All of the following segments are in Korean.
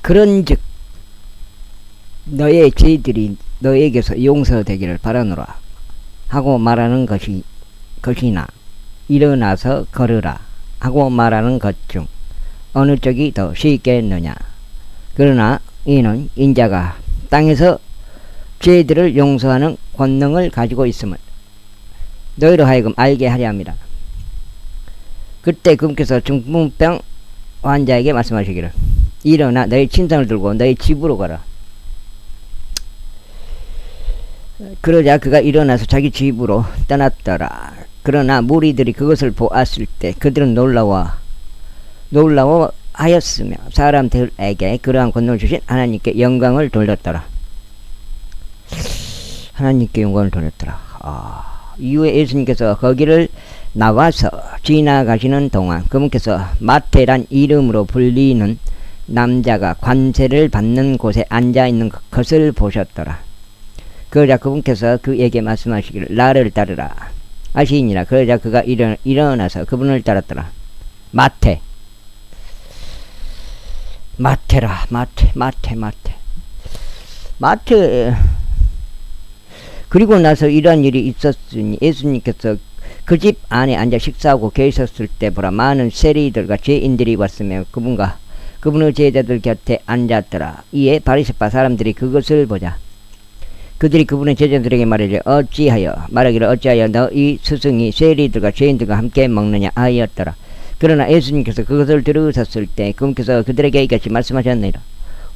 그런즉 너의 죄들이 너에게서 용서되기를 바라노라 하고 말하는 것이나 일어나서 걸으라 하고 말하는 것 중 어느 쪽이 더 쉽겠느냐. 그러나 이는 인자가 땅에서 죄들을 용서하는 권능을 가지고 있음을 너희로 하여금 알게 하려 합니다. 그때 그분께서 중풍병 환자에게 말씀하시기를 일어나 너희 침상을 들고 너희 집으로 가라. 그러자 그가 일어나서 자기 집으로 떠났더라. 그러나 무리들이 그것을 보았을 때 그들은 놀라워하였으며 사람들에게 그러한 권능을 주신 하나님께 영광을 돌렸더라. 하나님께 영광을 돌렸더라. 이후에 예수님께서 거기를 나와서 지나가시는 동안 그분께서 마태란 이름으로 불리는 남자가 관세를 받는 곳에 앉아있는 것을 보셨더라. 그러자 그분께서 그에게 말씀하시기를 나를 따르라 하시니라. 그러자 그가 일어나서 그분을 따랐더라. 마태라. 그리고 나서 이러한 일이 있었으니 예수님께서 그 집 안에 앉아 식사하고 계셨을 때 보라 많은 세리들과 죄인들이 왔으며 그분의 제자들 곁에 앉았더라. 이에 바리새파 사람들이 그것을 보자 그들이 그분의 제자들에게 말하기를 어찌하여 너희 스승이 세리들과 죄인들과 함께 먹느냐 하였더라. 그러나 예수님께서 그것을 들으셨을 때 그분께서 그들에게 이같이 말씀하셨느니라.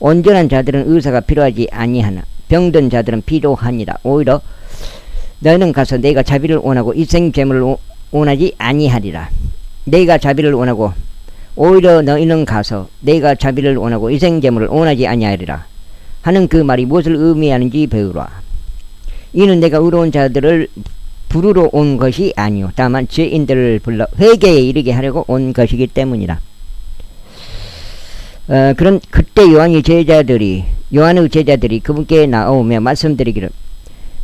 온전한 자들은 의사가 필요하지 아니하나 병든 자들은 필요하니라. 오히려 너희는 가서 내가 자비를 원하고 이생제물을 원하지 아니하리라. 오히려 너희는 가서 내가 자비를 원하고 이생제물을 원하지 아니하리라 하는 그 말이 무엇을 의미하는지 배우라. 이는 내가 의로운 자들을 부르러 온 것이 아니요 다만 죄인들을 불러 회개에 이르게 하려고 온 것이기 때문이라. 그런 그때 요한의 제자들이 그분께 나오며 말씀드리기를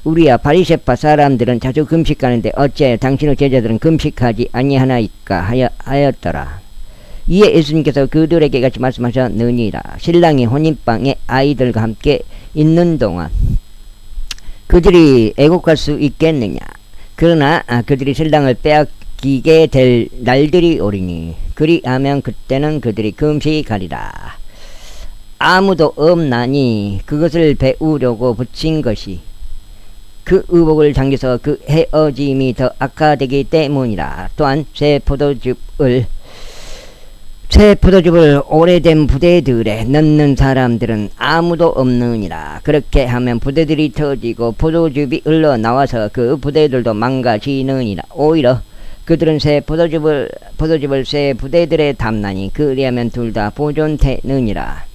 우리야 바리새파 사람들은 자주 금식하는데 어찌하여 당신의 제자들은 금식하지 아니하나이까 하였더라. 이에 예수님께서 그들에게 같이 말씀하셨느니라. 신랑이 혼인방에 아이들과 함께 있는 동안 그들이 애국할 수 있겠느냐. 그러나 그들이 신랑을 빼앗기게 될 날들이 오리니 그리하면 그때는 그들이 금식하리라. 아무도 없나니 그것을 배우려고 붙인 것이 그 의복을 당겨서 그 헤어짐이 더 악화되기 때문이라. 또한 새 포도즙을 오래된 부대들에 넣는 사람들은 아무도 없느니라. 그렇게 하면 부대들이 터지고 포도즙이 흘러나와서 그 부대들도 망가지느니라. 오히려 그들은 새 포도즙을 새 부대들에 담나니 그리하면 둘 다 보존되느니라.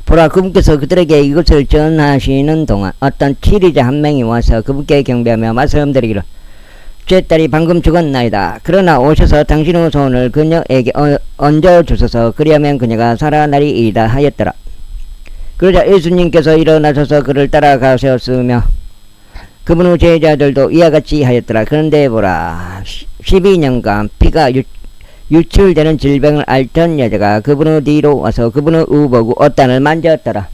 보라 그분께서 그들에게 이것을 전하시는 동안 어떤 치리자 한 명이 와서 그분께 경배하며 말씀드리기를 죗딸이 방금 죽었나이다. 그러나 오셔서 당신의 손을 그녀에게 얹어주소서. 그리하면 그녀가 살아나리이다 하였더라. 그러자 예수님께서 일어나셔서 그를 따라가셨으며 그분의 제자들도 이와 같이 하였더라. 그런데 보라 12년간 피가 유출되는 질병을 앓던 여자가 그분의 뒤로 와서 그분의 의복의 옷단을 만졌더라.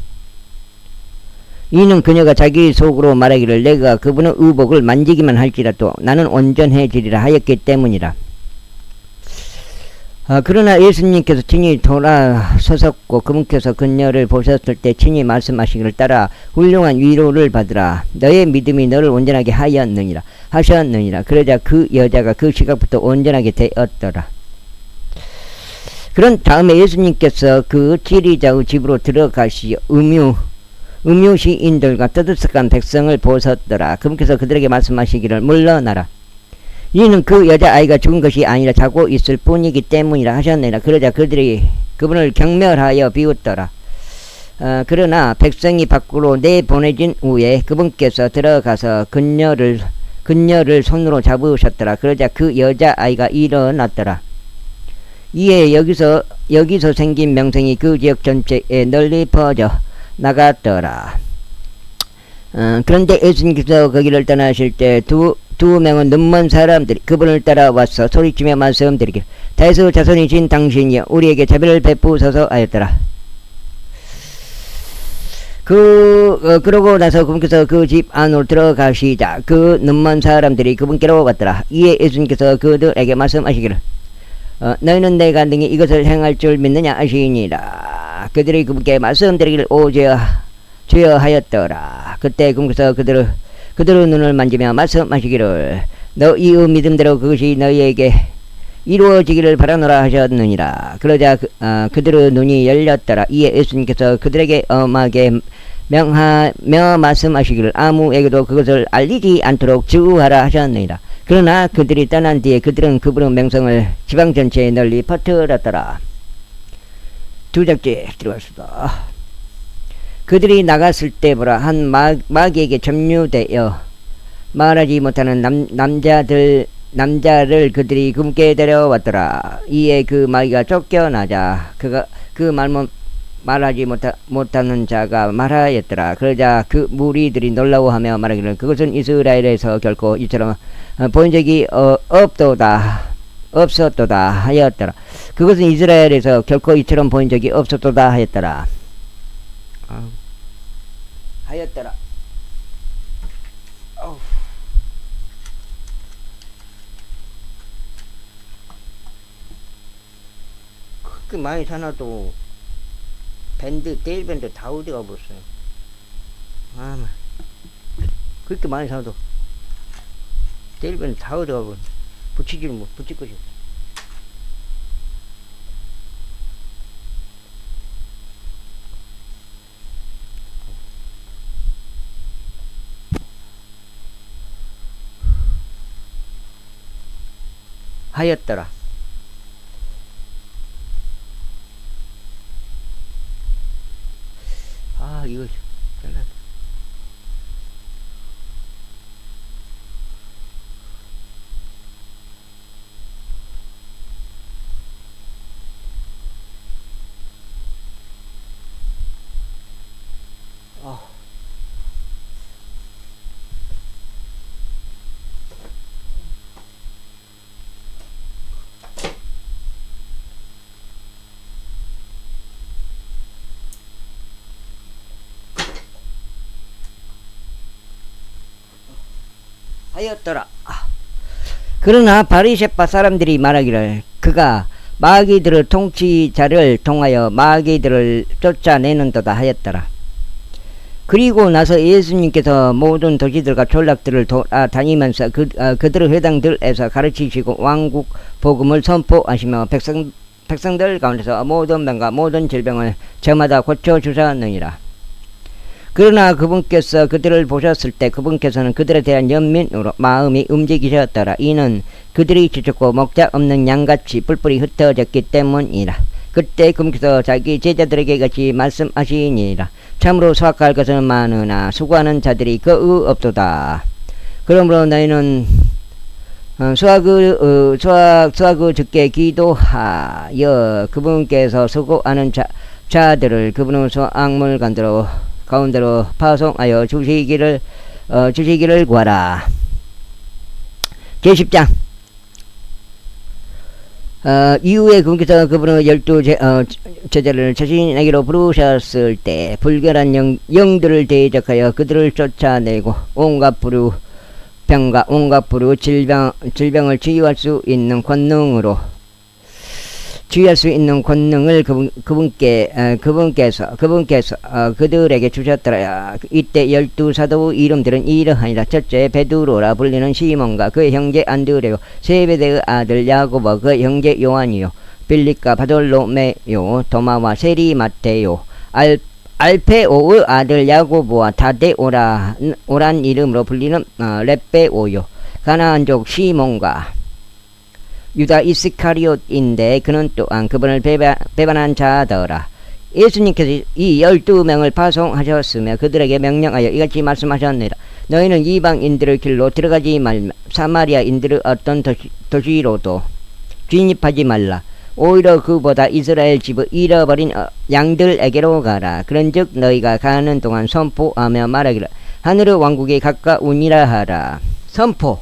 이는 그녀가 자기 속으로 말하기를 내가 그분의 의복을 만지기만 할지라도 나는 온전해지리라 하였기 때문이라. 그러나 예수님께서 친히 돌아서셨고 그분께서 그녀를 보셨을 때 친히 말씀하시기를 따라 훌륭한 위로를 받으라. 너의 믿음이 너를 온전하게 하셨느니라. 그러자 그 여자가 그 시각부터 온전하게 되었더라. 그런 다음에 예수님께서 그 치리자의 집으로 들어가시어 음유시인들과 떠들썩한 백성을 보셨더라. 그분께서 그들에게 말씀하시기를 물러나라. 이는 그 여자아이가 죽은 것이 아니라 자고 있을 뿐이기 때문이라 하셨느니라. 그러자 그들이 그분을 경멸하여 비웃더라. 그러나 백성이 밖으로 내보내진 후에 그분께서 들어가서 그녀를 손으로 잡으셨더라. 그러자 그 여자아이가 일어났더라. 이에 여기서 생긴 명성이 그 지역 전체에 널리 퍼져 나갔더라. 그런데 예수님께서 거기를 떠나실 때 두 명은 눈먼 사람들이 그분을 따라와서 소리치며 말씀드리기를 다윗의 자손이신 당신이여 우리에게 자비를 베푸소서 하였더라. 그러고 나서 그분께서 그 집 안으로 들어가시자 그 눈먼 사람들이 그분께로 왔더라. 이에 예수님께서 그들에게 말씀하시기를 너희는 내가 능히 이것을 행할 줄 믿느냐 하시니라. 그들이 그분께 말씀드리기를 오 주여 하였더라. 그때 그분께서 그들의 눈을 만지며 말씀하시기를 너희의 믿음대로 그것이 너희에게 이루어지기를 바라노라 하셨느니라. 그러자 그들의 눈이 열렸더라. 이에 예수님께서 그들에게 엄하게 명하며 말씀하시기를 아무에게도 그것을 알리지 않도록 주의하라 하셨느니라. 그러나 그들이 떠난 뒤에 그들은 그분의 명성을 지방 전체에 널리 퍼뜨렸더라. 두 장째 들어갔습니다. 그들이 나갔을 때 보라 한 마귀에게 점유되어 말하지 못하는 남자를 그들이 그분께 데려왔더라. 이에 그 마귀가 쫓겨나자 그 말하지 못하는 자가 말하였더라. 그러자 그 무리들이 놀라워하며 말하기를 그것은 이스라엘에서 결코 이처럼 본 적이 없었도다 하였더라. 그것은 이스라엘에서 결코 이처럼 본 적이 없었도다 하였더라. 그렇게 많이 사놔도 데일밴드 다 어디 가버렸어요. 그렇게 많이 사놔도 데일밴드 다 어디 가버렸어. 붙일 것이 없어. 하였더라. 이거 잘라. 하였더라. 그러나 바리새파 사람들이 말하기를 그가 마귀들의 통치자를 통하여 마귀들을 쫓아내는도다 하였더라. 그리고 나서 예수님께서 모든 도시들과 촌락들을 다니면서 그들의 회당들에서 가르치시고 왕국 복음을 선포하시며 백성들 가운데서 모든 병과 모든 질병을 저마다 고쳐주셨느니라. 그러나 그분께서 그들을 보셨을 때 그분께서는 그들에 대한 연민으로 마음이 움직이셨더라. 이는 그들이 지쳤고 목자 없는 양같이 뿔뿔이 흩어졌기 때문이라. 그때 그분께서 자기 제자들에게 같이 말씀하시니라. 참으로 수확할 것은 많으나 수고하는 자들이 거의 없도다. 그러므로 너희는 수확을 적게 기도하여 그분께서 수고하는 자들을 그분의 수확물 가운데로 파송하여 주시기를 구하라. 제10장 이후에 그분께서 그분의 12 제자를 자신에게로 부르셨을 때 불결한 영들을 대적하여 그들을 쫓아내고 온갖 병과 온갖 질병을 치유할 수 있는 권능을 그분께서 그들에게 주셨더라. 이때 12사도의 이름들은 이러하니라. 첫째 베드로라 불리는 시몬과 그의 형제 안드레요, 세베대의 아들 야고보 그의 형제 요한이요, 빌립과 바돌로메요, 도마와 세리 마테요, 알페오의 아들 야고보와 타데오란 이름으로 불리는 렙베오요, 가나안족 시몬과 유다 이스카리옷인데 그는 또한 그분을 배반한 자더라. 예수님께서 이 12명을 파송하셨으며 그들에게 명령하여 이같이 말씀하셨느니라. 너희는 이방인들의 길로 들어가지 말며 사마리아인들의 어떤 도시로도 진입하지 말라. 오히려 그보다 이스라엘 집을 잃어버린 양들에게로 가라. 그런즉 너희가 가는 동안 선포하며 말하기를 하늘의 왕국이 가까우니라 하라. 선포.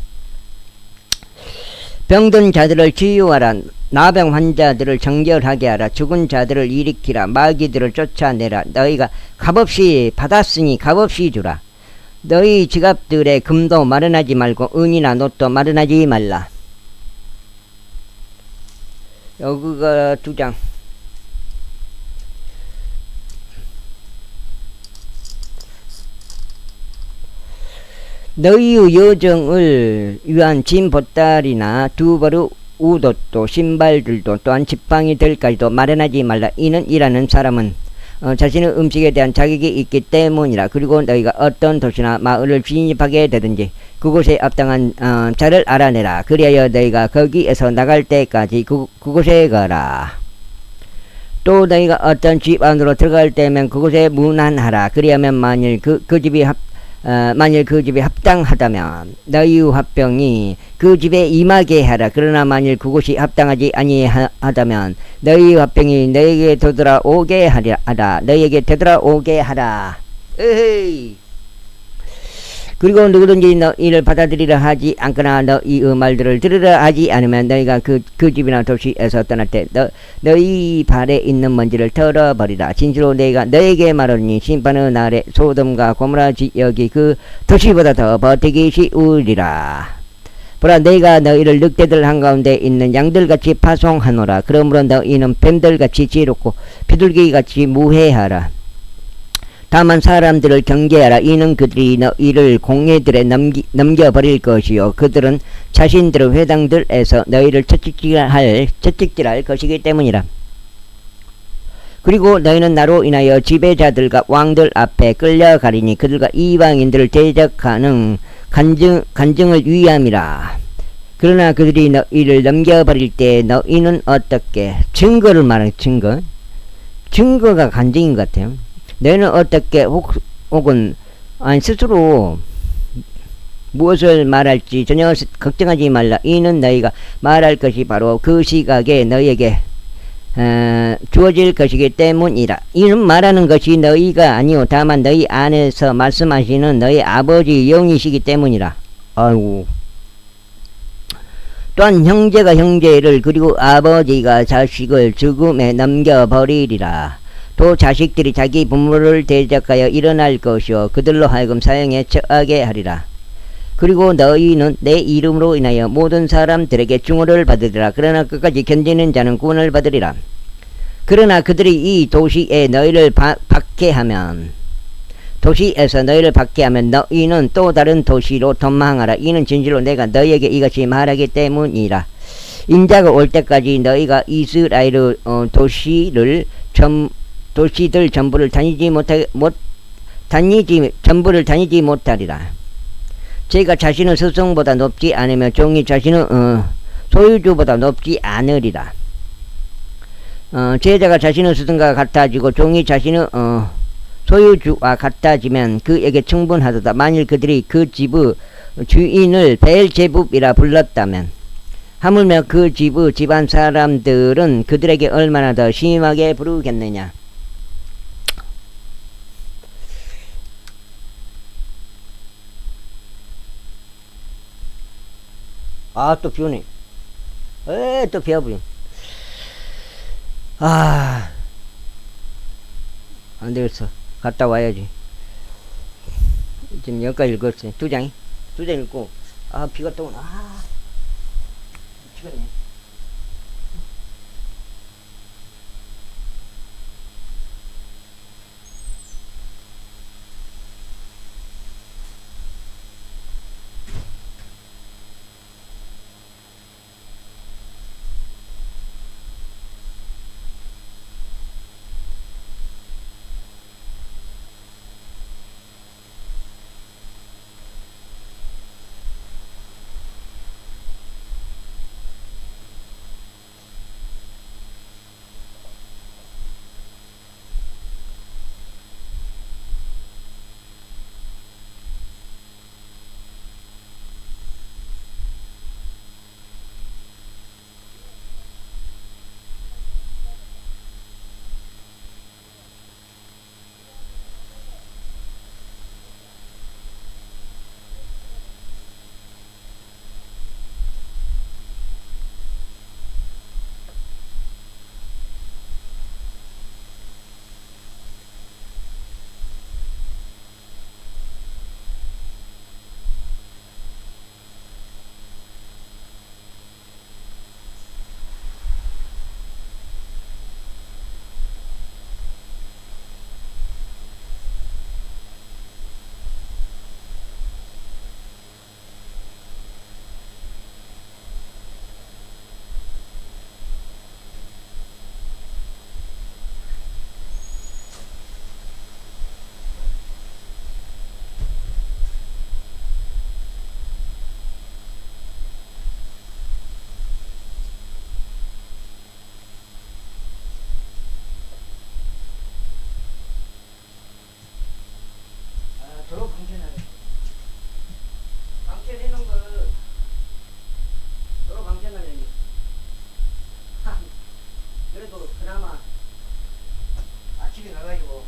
병든 자들을 치유하라. 나병 환자들을 정결하게 하라. 죽은 자들을 일으키라. 마귀들을 쫓아내라. 너희가 값없이 받았으니 값없이 주라. 너희 지갑들의 금도 마련하지 말고 은이나 놋도 마련하지 말라. 여기가 2장. 너희의 여정을 위한 진 보따리나 두벌의 우옷도 신발들도 또한 지팡이 들까지도 마련하지 말라. 이는 일하는 사람은 자신의 음식에 대한 자격이 있기 때문이라. 그리고 너희가 어떤 도시나 마을을 진입하게 되든지 그곳에 합당한 자를 알아내라. 그리하여 너희가 거기에서 나갈 때까지 그곳에 가라. 또 너희가 어떤 집 안으로 들어갈 때면 그곳에 문안하라. 그리하면 만일 그 집이 합당하다면 너희의 화병이 그 집에 임하게 하라. 그러나 만일 그곳이 합당하지 아니하다면 너희의 화병이 너희에게 되돌아오게 하라. 너희에게 되돌아오게 하라. 에헤이. 그리고 누구든지 너희를 받아들이려 하지 않거나 너희의 말들을 들으려 하지 않으면 너희가 그 집이나 도시에서 떠날 때 너희 발에 있는 먼지를 털어버리라. 진실로 내가 너에게 말하니 심판의 날에 소돔과 고모라 지역이 그 도시보다 더 버티기 쉬우리라. 보라, 내가 너희를 늑대들 한가운데 있는 양들같이 파송하노라. 그러므로 너희는 뱀들같이 지혜롭고 비둘기같이 무해하라. 다만 사람들을 경계하라. 이는 그들이 너희를 공회들에 넘겨버릴 것이요 그들은 자신들의 회당들에서 너희를 채찍질할 것이기 때문이라. 그리고 너희는 나로 인하여 지배자들과 왕들 앞에 끌려가리니 그들과 이방인들을 대적하는 간증을 위함이라. 그러나 그들이 너희를 넘겨버릴 때 너희는 어떻게 증거를 말하는 증거가 간증인 것 같아요. 너희는 어떻게 혹은 스스로 무엇을 말할지 전혀 걱정하지 말라. 이는 너희가 말할 것이 바로 그 시각에 너희에게 주어질 것이기 때문이라. 이는 말하는 것이 너희가 아니오 다만 너희 안에서 말씀하시는 너희 아버지 영이시기 때문이라. 아이고. 또한 형제가 형제를 그리고 아버지가 자식을 죽음에 넘겨버리리라. 또 자식들이 자기 부모를 대적하여 일어날 것이요 그들로 하여금 사형에 처하게 하리라. 그리고 너희는 내 이름으로 인하여 모든 사람들에게 증오를 받으리라. 그러나 끝까지 견디는 자는 구원을 받으리라. 그러나 그들이 이 도시에 너희를 박해하면 너희는 또 다른 도시로 도망하라. 이는 진실로 내가 너희에게 이것이 말하기 때문이라. 인자가 올 때까지 너희가 이스라엘의 도시들 전부를 다니지 못하리라. 제가 자신의 스승보다 높지 않으며 종이 자신의 소유주보다 높지 않으리라. 제자가 자신의 스승과 같아지고 종이 자신의 소유주와 같아지면 그에게 충분하도다. 만일 그들이 그 집의 주인을 베엘제붑이라 불렀다면 하물며 그 집의 집안 사람들은 그들에게 얼마나 더 심하게 부르겠느냐. 아, 또 비오네. 또 비 와버려. 안 되겠어. 갔다 와야지. 지금 여기까지 읽었어요. 2장 읽고, 비가 또 오나. 미치겠네. 아침에 가가지고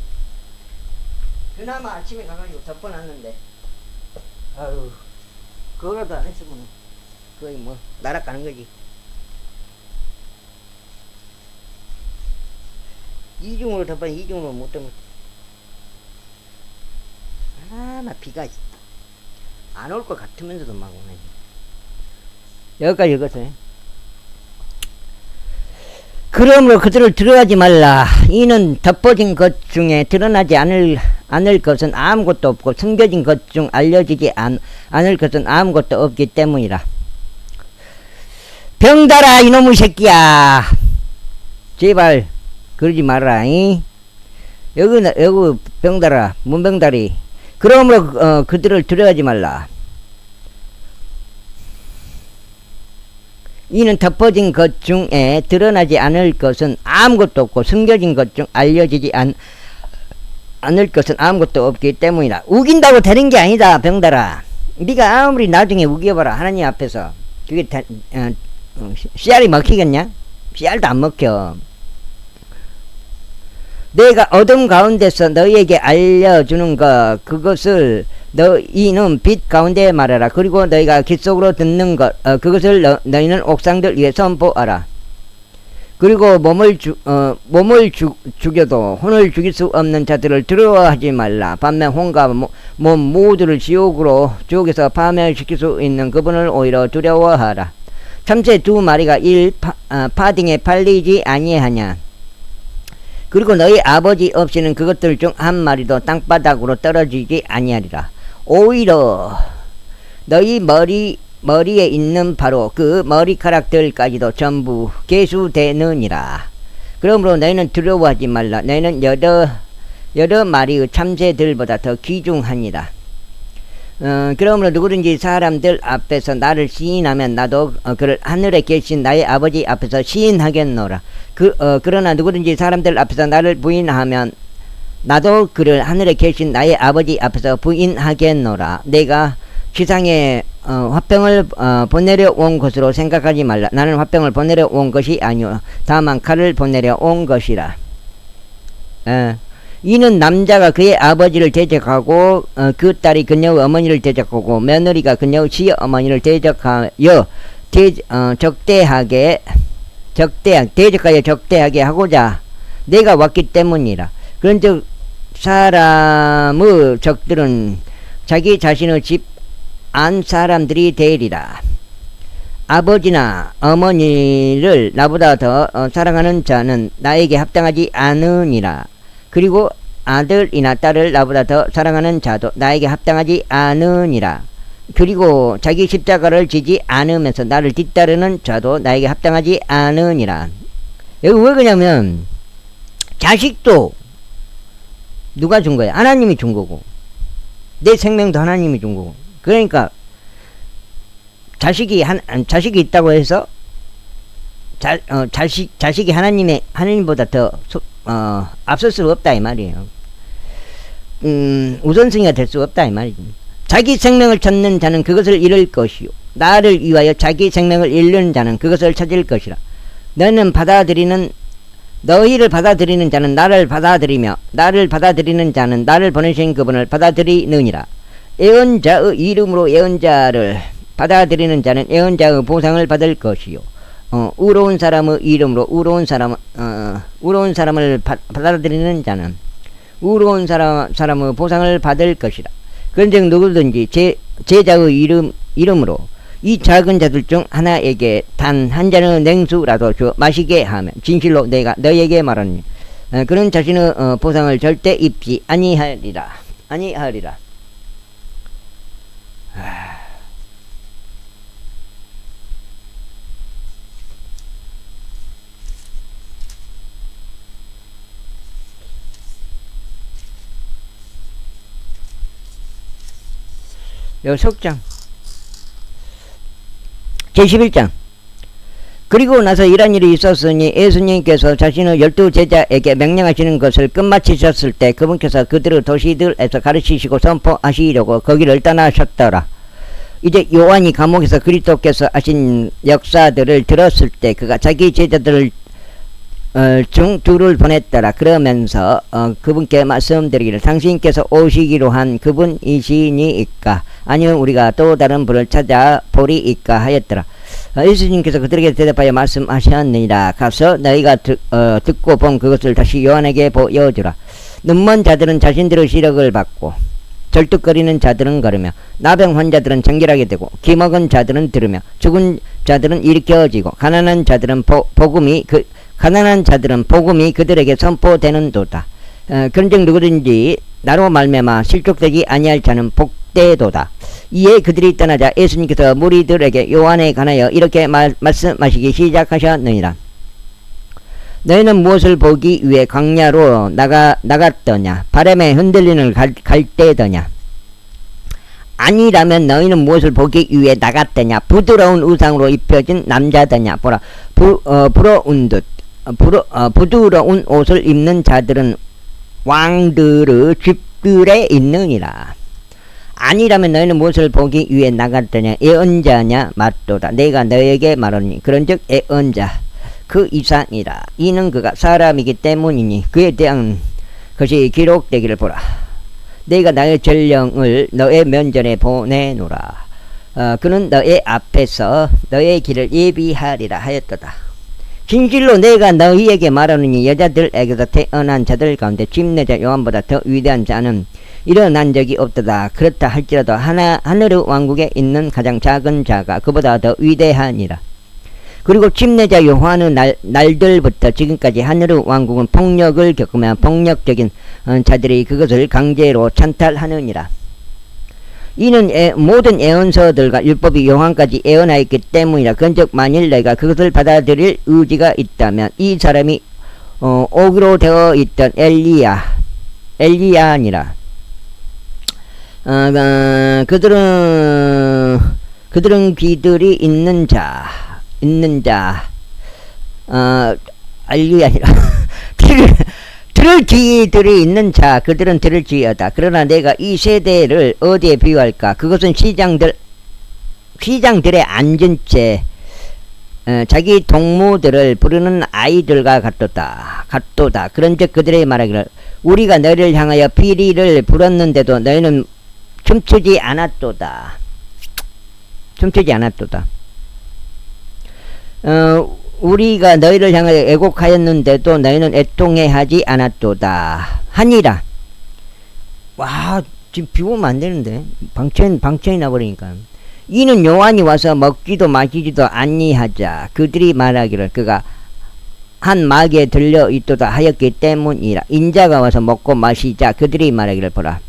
그나마 아침에 가가지고 덮어놨는데 아유 그거라도 안 했으면 거의 뭐 날아가는 거지. 이중으로 덮어 이중으로 못 덮어. 나 비가 안 올 것 같으면서도 막 오네. 여기까지 읽었어요. 그러므로 그들을 들어가지 말라. 이는 덮어진 것 중에 드러나지 않을 것은 아무것도 없고 숨겨진 것 중 알려지지 않을 것은 아무것도 없기 때문이라. 병달아 이놈의 새끼야. 제발 그러지 말라. 여기 병달아 문병달이. 그러므로 그들을 들어가지 말라. 이는 덮어진 것 중에 드러나지 않을 것은 아무것도 없고 숨겨진 것 중 알려지지 않을 것은 아무것도 없기 때문이라. 우긴다고 되는 게 아니다 병달아. 네가 아무리 나중에 우겨봐라 하나님 앞에서 그게 씨알이 먹히겠냐? 씨알도 안 먹혀. 내가 어둠 가운데서 너희에게 알려주는 것 그것을 너희는 빛 가운데 말하라. 그리고 너희가 길 속으로 듣는 것 그것을 너희는 옥상들 위에 선포하라. 그리고 몸을 죽여도 혼을 죽일 수 없는 자들을 두려워하지 말라. 반면 혼과 몸 모두를 지옥에서 파멸시킬 수 있는 그분을 오히려 두려워하라. 참새 두 마리가 파딩에 팔리지 아니하냐. 그리고 너희 아버지 없이는 그것들 중 한 마리도 땅바닥으로 떨어지지 아니하리라. 오히려 너희 머리에 있는 바로 그 머리카락들까지도 전부 계수되느니라. 그러므로 너희는 두려워하지 말라. 너희는 여러 마리의 참새들보다 더 귀중하니라. 그러므로 누구든지 사람들 앞에서 나를 시인하면 나도 그를 하늘에 계신 나의 아버지 앞에서 시인하겠노라. 그러나 누구든지 사람들 앞에서 나를 부인하면 나도 그를 하늘에 계신 나의 아버지 앞에서 부인하겠노라. 내가 지상에 화병을 보내려 온 것으로 생각하지 말라. 나는 화병을 보내려 온 것이 아니오 다만 칼을 보내려 온 것이라. 이는 남자가 그의 아버지를 대적하고 그 딸이 그녀의 어머니를 대적하고 며느리가 그녀의 시어머니를 대적하여 적대하게 하고자 내가 왔기 때문이라. 그런즉 사람의 적들은 자기 자신의 집 안 사람들이 되리라. 아버지나 어머니를 나보다 더 사랑하는 자는 나에게 합당하지 않으니라. 그리고 아들이나 딸을 나보다 더 사랑하는 자도 나에게 합당하지 않으니라. 그리고 자기 십자가를 지지 않으면서 나를 뒤따르는 자도 나에게 합당하지 않으니라. 여기 왜 그러냐면 자식도 누가 준 거야? 하나님이 준 거고 내 생명도 하나님이 준 거고. 그러니까 자식이 있다고 해서 자식이 하나님보다 더 앞설 수 없다 이 말이에요. 우선순위가 될 수 없다 이 말이지. 자기 생명을 찾는 자는 그것을 잃을 것이요 나를 위하여 자기 생명을 잃는 자는 그것을 찾을 것이라. 너희를 받아들이는 자는 나를 받아들이며 나를 받아들이는 자는 나를 보내신 그분을 받아들이느니라. 예언자의 이름으로 예언자를 받아들이는 자는 예언자의 보상을 받을 것이요 의로운 사람의 이름으로 의로운 사람을 받아들이는 자는 의로운 사람의 보상을 받을 것이라. 그런즉 누구든지 제자의 이름으로 이 작은 자들 중 하나에게 단 한 잔의 냉수라도 줘 마시게 하면 진실로 내가 너에게 말하니 그는 자신의 보상을 절대 입지 아니하리라. 요 속장 제11장. 그리고 나서 이런 일이 있었으니 예수님께서 자신의 12 제자에게 명령하시는 것을 끝마치셨을 때 그분께서 그들을 도시들에서 가르치시고 선포하시려고 거기를 떠나셨더라. 이제 요한이 감옥에서 그리스도께서 하신 역사들을 들었을 때 그가 자기 제자들을 중 둘을 보냈더라. 그러면서 그분께 말씀드리기를 당신께서 오시기로 한 그분이시니이까 아니면 우리가 또 다른 분을 찾아보리이까 하였더라. 예수님께서 그들에게 대답하여 말씀하셨느니라. 가서 너희가 듣고 본 그것을 다시 요한에게 보여주라. 눈먼 자들은 자신들의 시력을 받고 절뚝거리는 자들은 걸으며 나병 환자들은 정결하게 되고 기먹은 자들은 들으며 죽은 자들은 일으켜지고 가난한 자들은 복음이 그들에게 선포되는도다. 그런즉 누구든지 나로 말미암아 실족되지 아니할 자는 복되도다. 이에 그들이 떠나자 예수님께서 무리들에게 요한에 관하여 이렇게 말씀하시기 시작하셨느니라. 너희는 무엇을 보기 위해 광야로 나갔더냐? 바람에 흔들리는 갈대더냐? 아니라면 너희는 무엇을 보기 위해 나갔더냐? 부드러운 의상으로 입혀진 남자더냐? 보라, 부드러운 옷을 입는 자들은 왕들의 집들에 있느니라. 아니라면 너희는 무엇을 보기 위해 나갔더냐? 예언자냐? 맞도다. 내가 너에게 말하니 그런즉 예언자 그 이상이라. 이는 그가 사람이기 때문이니 그에 대한 것이 기록되기를 보라. 내가 나의 전령을 너의 면전에 보내노라. 그는 너의 앞에서 너의 길을 예비하리라 하였도다. 진실로 내가 너희에게 말하느니 여자들에게서 태어난 자들 가운데 집내자 요한보다 더 위대한 자는 일어난 적이 없도다. 그렇다 할지라도 하늘의 왕국에 있는 가장 작은 자가 그보다 더 위대하니라. 그리고 집내자 요한의 날들부터 지금까지 하늘의 왕국은 폭력을 겪으며 폭력적인 자들이 그것을 강제로 찬탈하느니라. 이는 모든 예언서들과 율법이 요한까지 예언하였기 때문이라. 그런즉 만일 내가 그것을 받아들일 의지가 있다면 이 사람이 오기로 되어 있던 엘리야니라. 그들은 귀들이 있는 자 알리 아니라 들을 귀들이 있는 자 그들은 들을지어다. 그러나 내가 이 세대를 어디에 비유할까? 그것은 시장들에 앉은 채 자기 동무들을 부르는 아이들과 같도다. 그런즉 그들의 말하기를 우리가 너희를 향하여 피리를 불었는데도 너희는 춤추지 않았도다. 우리가 너희를 향하여 애곡하였는데도 너희는 애통해하지 않았도다 하니라. 와, 지금 비우면 안 되는데 방청이 나버리니까. 이는 요한이 와서 먹지도 마시지도 아니하자 그들이 말하기를 그가 한 막에 들려 있도다 하였기 때문이라. 인자가 와서 먹고 마시자 그들이 말하기를 보라.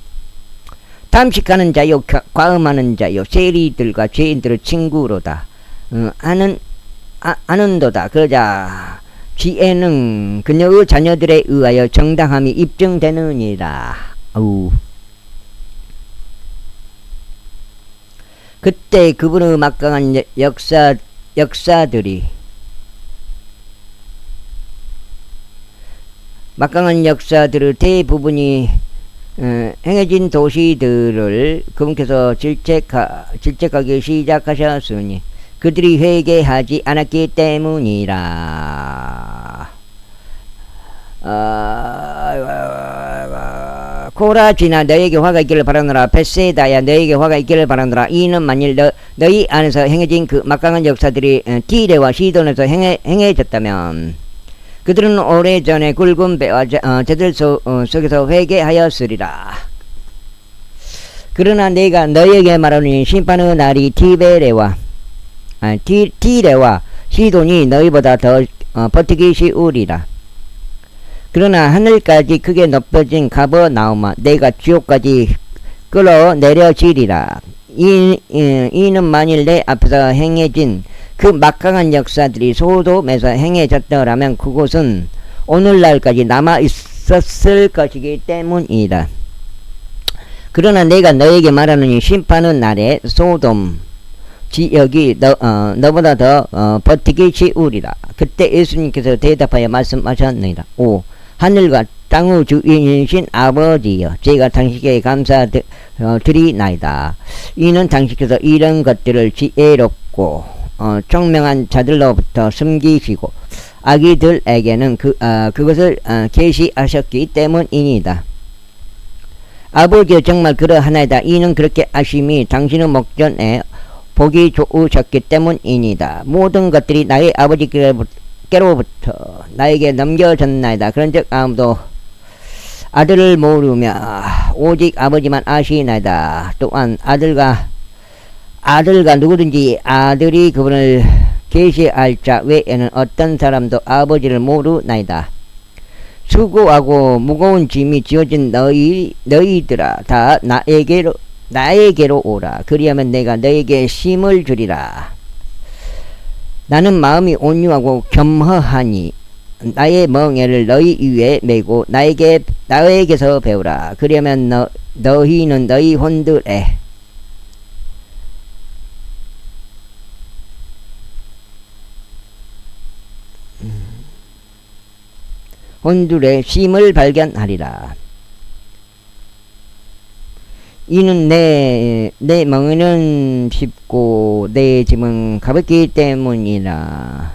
탐식하는 자요 과음하는 자요 세리들과 죄인들의 친구로다. 아는도다. 그러자 지혜는 그녀의 자녀들에 의하여 정당함이 입증되느니라. 그때 그분의 막강한 역사들의 대부분이 행해진 도시들을 그분께서 질책하기 시작하셨으니 그들이 회개하지 않았기 때문이라. 코라지나 너에게 화가 있기를 바라노라. 벳세다야 너에게 화가 있기를 바라노라. 이는 만일 너희 안에서 행해진 그 막강한 역사들이 티레와 시돈에서 행해졌다면 그들은 오래전에 굵은 배와 저들 속에서 회개하였으리라. 그러나 내가 너에게 말하노니 심판의 날이 티레와 시돈이 너희보다 더 버티기 쉬우리라. 그러나 하늘까지 크게 높여진 가버나움아 내가 지옥까지 끌어내려지리라. 이는 만일 내 앞에서 행해진 그 막강한 역사들이 소돔에서 행해졌더라면 그곳은 오늘날까지 남아 있었을 것이기 때문이다. 그러나 내가 너에게 말하노니 심판의 날에 소돔 지역이 너보다 더 버티기 쉬우리라. 그때 예수님께서 대답하여 말씀하셨느니라. 하늘과 땅의 주인이신 아버지여, 제가 당신께 감사드리나이다. 이는 당신께서 이런 것들을 지혜롭고 총명한 자들로부터 숨기시고 아기들에게는 그것을 계시하셨기 때문이니다. 아버지여 정말 그러하나이다. 이는 그렇게 하심이 당신의 목전에 보기 좋으셨기 때문이니다. 모든 것들이 나의 아버지께로부터 나에게 넘겨졌나이다. 그런즉 아무도 아들을 모르며 오직 아버지만 아시나이다. 또한 아들과 누구든지 아들이 그분을 계시할 자 외에는 어떤 사람도 아버지를 모르나이다. 수고하고 무거운 짐이 지어진 너희들아 다 나에게로 오라. 그리하면 내가 너에게 쉼을 주리라. 나는 마음이 온유하고 겸허하니 나의 멍에를 너희 위에 메고 나에게서 배우라. 그러면 너희는 너희 혼들의 쉼을 발견하리라. 이는 내 멍에는 쉽고 내 짐은 가볍기 때문이라.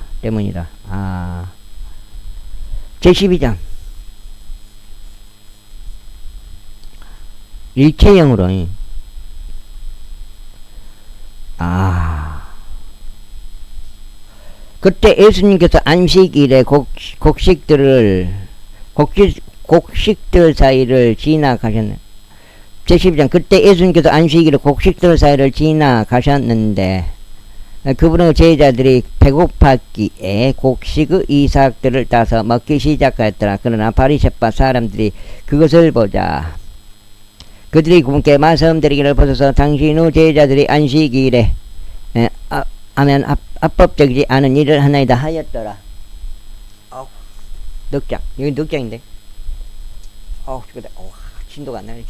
제12장 일체형으로 그때 예수님께서 안식일에 곡식들 사이를 지나가셨네. 제12장 그때 예수님께서 안식일에 곡식들 사이를 지나가셨는데 그분의 제자들이 배고팠기에 곡식의 이삭들을 따서 먹기 시작하였더라. 그러나 바리새파 사람들이 그것을 보자 그들이 그분께 말씀드리기를 보소서 당신의 제자들이 안식일에 하면 합법적이지 않은 일을 하나이다 하였더라. 넉장 여기 넉장인데 죽겠다. 진도가 안 나네.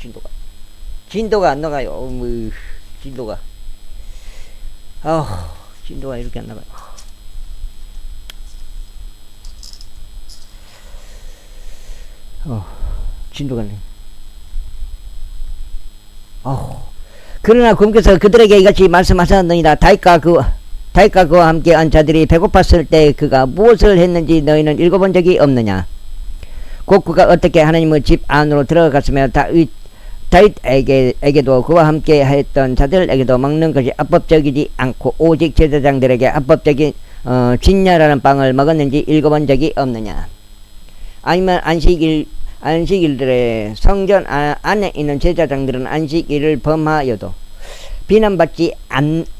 진도가 안 나가요. 진도가 이렇게 안 나가요. 진도가 네. 그러나 그분께서 그들에게 이같이 말씀하셨느니라. 다윗과 그와 함께 한 자들이 배고팠을 때 그가 무엇을 했는지 너희는 읽어본 적이 없느냐. 곧 그가 어떻게 하나님의 집 안으로 들어갔으며 다윗에게도 그와 함께 했던 자들에게도 먹는 것이 합법적이지 않고 오직 제사장들에게 합법적인 진야라는 빵을 먹었는지 읽어본 적이 없느냐. 아니면 안식일들의 성전 안에 있는 제사장들은 안식일을 범하여도 비난받지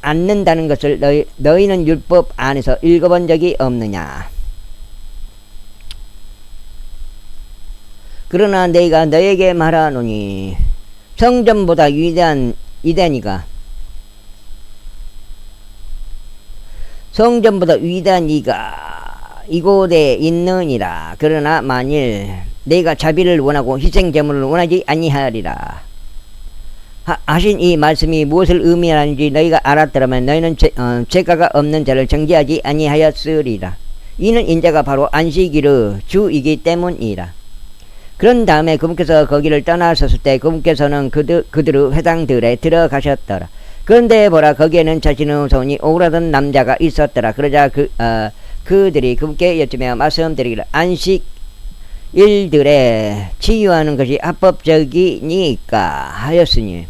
않는다는 것을 너희는 율법 안에서 읽어본 적이 없느냐. 그러나 내가 너에게 말하노니 성전보다 위대한 이가 이곳에 있느니라. 그러나 만일 내가 자비를 원하고 희생제물을 원하지 아니하리라 하신 이 말씀이 무엇을 의미하는지 너희가 알았더라면 너희는 죄가가 없는 자를 정죄하지 아니하였으리라. 이는 인자가 바로 안식일의 주이기 때문이라. 그런 다음에 그분께서 거기를 떠나셨을 때 그분께서는 그들의 회당들에 들어가셨더라. 그런데 보라 거기에는 자신의 손이 오그라든 남자가 있었더라. 그러자 그들이 그분께 여쭈며 말씀드리기를 안식일들에 치유하는 것이 합법적이니까 하였으니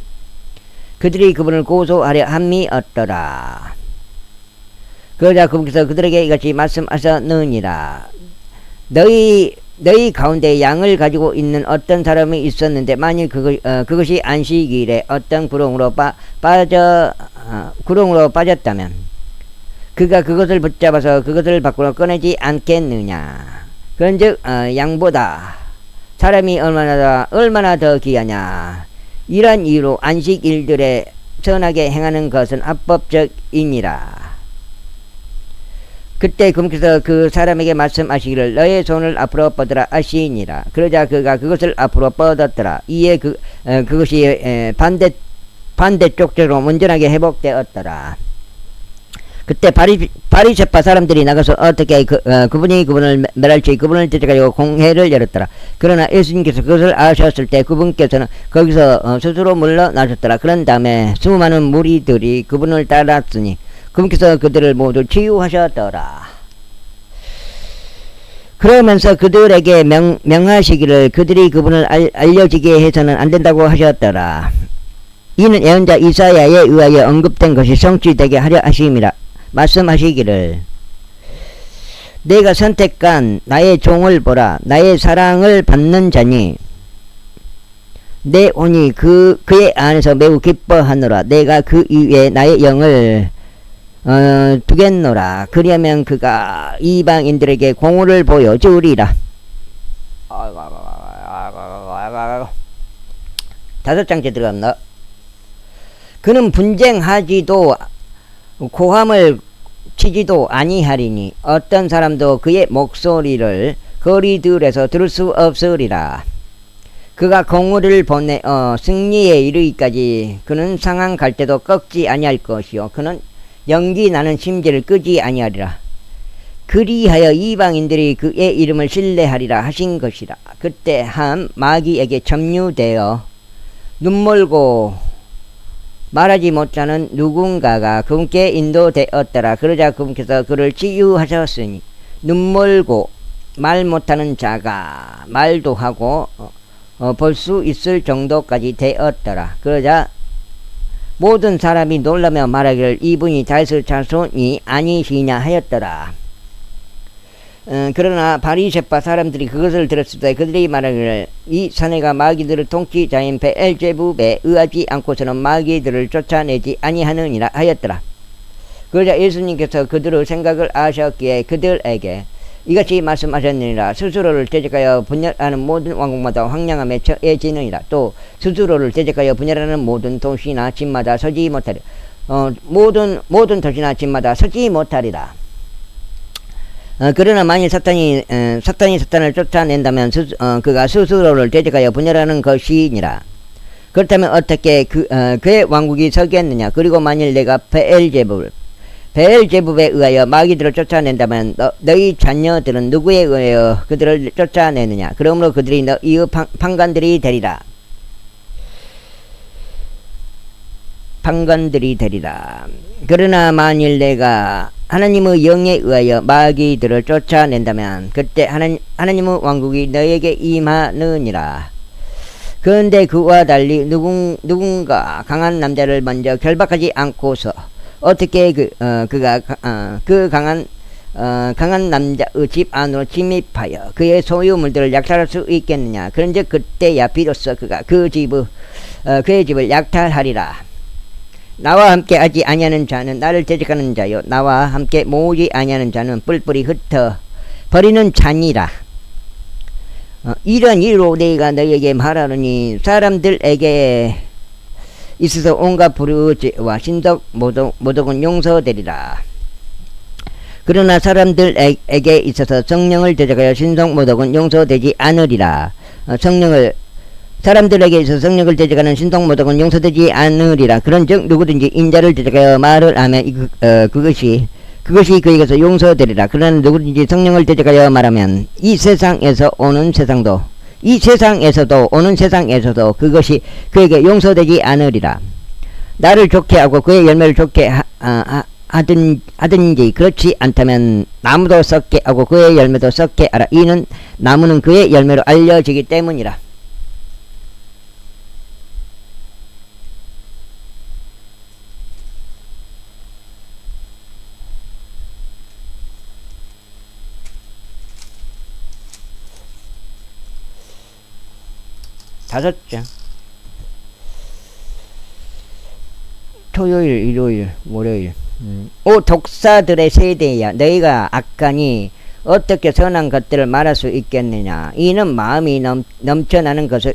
그들이 그분을 고소하려 함이었더라. 그러자 그분께서 그들에게 이같이 말씀하셨느니라. 너희 가운데 양을 가지고 있는 어떤 사람이 있었는데 만일 그것이 안식일에 어떤 구렁으로 빠졌다면 그가 그것을 붙잡아서 그것을 밖으로 꺼내지 않겠느냐. 그런즉 양보다 사람이 얼마나 더 귀하냐. 이러한 이유로 안식일들에 선하게 행하는 것은 합법적이니라. 그때 그분께서 그 사람에게 말씀하시기를 너의 손을 앞으로 뻗으라 하시니라. 그러자 그가 그것을 앞으로 뻗었더라. 이에 그것이 반대쪽으로 온전하게 회복되었더라. 그때 바리새파 사람들이 나가서 어떻게 그분이 그분을 멸할지 그분을 대적하려고 공회를 열었더라. 그러나 예수님께서 그것을 아셨을 때 그분께서는 거기서 스스로 물러나셨더라. 그런 다음에 수많은 무리들이 그분을 따랐으니 그분께서 그들을 모두 치유하셨더라. 그러면서 그들에게 명하시기를 그들이 그분을 알려지게 해서는 안 된다고 하셨더라. 이는 예언자 이사야에 의하여 언급된 것이 성취되게 하려 하심이라. 말씀하시기를 내가 선택한 나의 종을 보라. 나의 사랑을 받는 자니 내 혼이 그의 안에서 매우 기뻐하노라. 내가 그 위에 나의 영을 두겠노라. 그러면 그가 이방인들에게 공의를 보여주리라. 5장째 들어갑니다. 그는 분쟁하지도 고함을 치지도 아니하리니 어떤 사람도 그의 목소리를 거리들에서 들을 수 없으리라. 그가 공의를 보내어 승리에 이르기까지 그는 상한 갈 때도 꺾지 아니할 것이요 그는 연기 나는 심지를 끄지 아니하리라. 그리하여 이방인들이 그의 이름을 신뢰하리라 하신 것이라. 그때 한 마귀에게 점유되어 눈멀고 말하지 못하는 누군가가 그분께 인도되었더라. 그러자 그분께서 그를 치유하셨으니 눈멀고 말 못하는 자가 말도 하고 볼 수 있을 정도까지 되었더라. 그러자 모든 사람이 놀라며 말하기를 이분이 다윗의 자손이 아니시냐 하였더라. 그러나 바리새파 사람들이 그것을 들었을 때 그들이 말하기를 이 사내가 마귀들을 통치자인 베엘제붑에 의하지 않고서는 마귀들을 쫓아내지 아니하느니라 하였더라. 그러자 예수님께서 그들의 생각을 아셨기에 그들에게 이같이 말씀하셨느니라. 스스로를 대적하여 분열하는 모든 왕국마다 황량함에 처해지느니라. 또 스스로를 대적하여 분열하는 모든 도시나 집마다 서지 못하리라. 모든 도시나 집마다 서지 못하리라. 그러나 만일 사탄이 사탄을 쫓아낸다면 그가 스스로를 대적하여 분열하는 것이니라. 그렇다면 어떻게 그의 왕국이 서겠느냐. 그리고 만일 내가 베엘제붑에 의하여 마귀들을 쫓아낸다면 너희 자녀들은 누구에 의하여 그들을 쫓아내느냐. 그러므로 그들이 너희의 판관들이 되리라. 그러나 만일 내가 하나님의 영에 의하여 마귀들을 쫓아낸다면 그때 하나님의 왕국이 너에게 임하느니라. 그런데 그와 달리 누군가 강한 남자를 먼저 결박하지 않고서 어떻게 그가 강한 남자의 집 안으로 침입하여 그의 소유물들을 약탈할 수 있겠느냐. 그런즉 그때야 비로소 그가 그의 집을 약탈하리라. 나와 함께 하지 아니하는 자는 나를 대적하는 자요 나와 함께 모으지 아니하는 자는 뿔뿔이 흩어 버리는 자니라. 이런 일로 내가 너에게 말하노니 사람들에게 있어서 온갖 불의와 신덕 모독은 용서되리라. 그러나 사람들에게 있어서 성령을 대적하여 신성 모독은 용서되지 않으리라. 사람들에게 있어서 성령을 대적하는 신성 모독은 용서되지 않으리라. 그런즉 누구든지 인자를 대적하여 말을 하면 그것이 그에게서 용서되리라. 그러나 누구든지 성령을 대적하여 말하면 이 세상에서도 오는 세상에서도 그것이 그에게 용서되지 않으리라. 나를 좋게 하고 그의 열매를 좋게 하든지 그렇지 않다면 나무도 썩게 하고 그의 열매도 썩게 하라. 이는 나무는 그의 열매로 알려지기 때문이라. 다섯 장. 토요일, 일요일, 월요일. 오 독사들의 세대야, 너희가 악하니 어떻게 선한 것들을 말할 수 있겠느냐. 이는 마음이 넘쳐나는 것을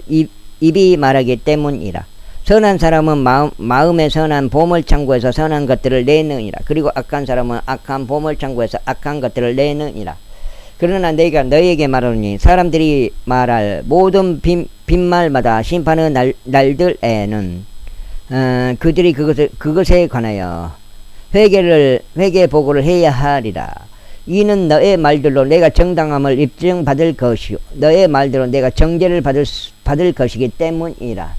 입이 말하기 때문이라. 선한 사람은 마음의 선한 보물창고에서 선한 것들을 내느니라. 그리고 악한 사람은 악한 보물창고에서 악한 것들을 내느니라. 그러나 내가 너희에게 말하노니 사람들이 말할 모든 빈말마다 심판의 날들에는 그들이 그것에 관하여 회개 보고를 해야 하리라. 이는 너의 말들로 내가 정당함을 입증받을 것이요 너의 말대로 내가 정죄를 받을 것이기 때문이라.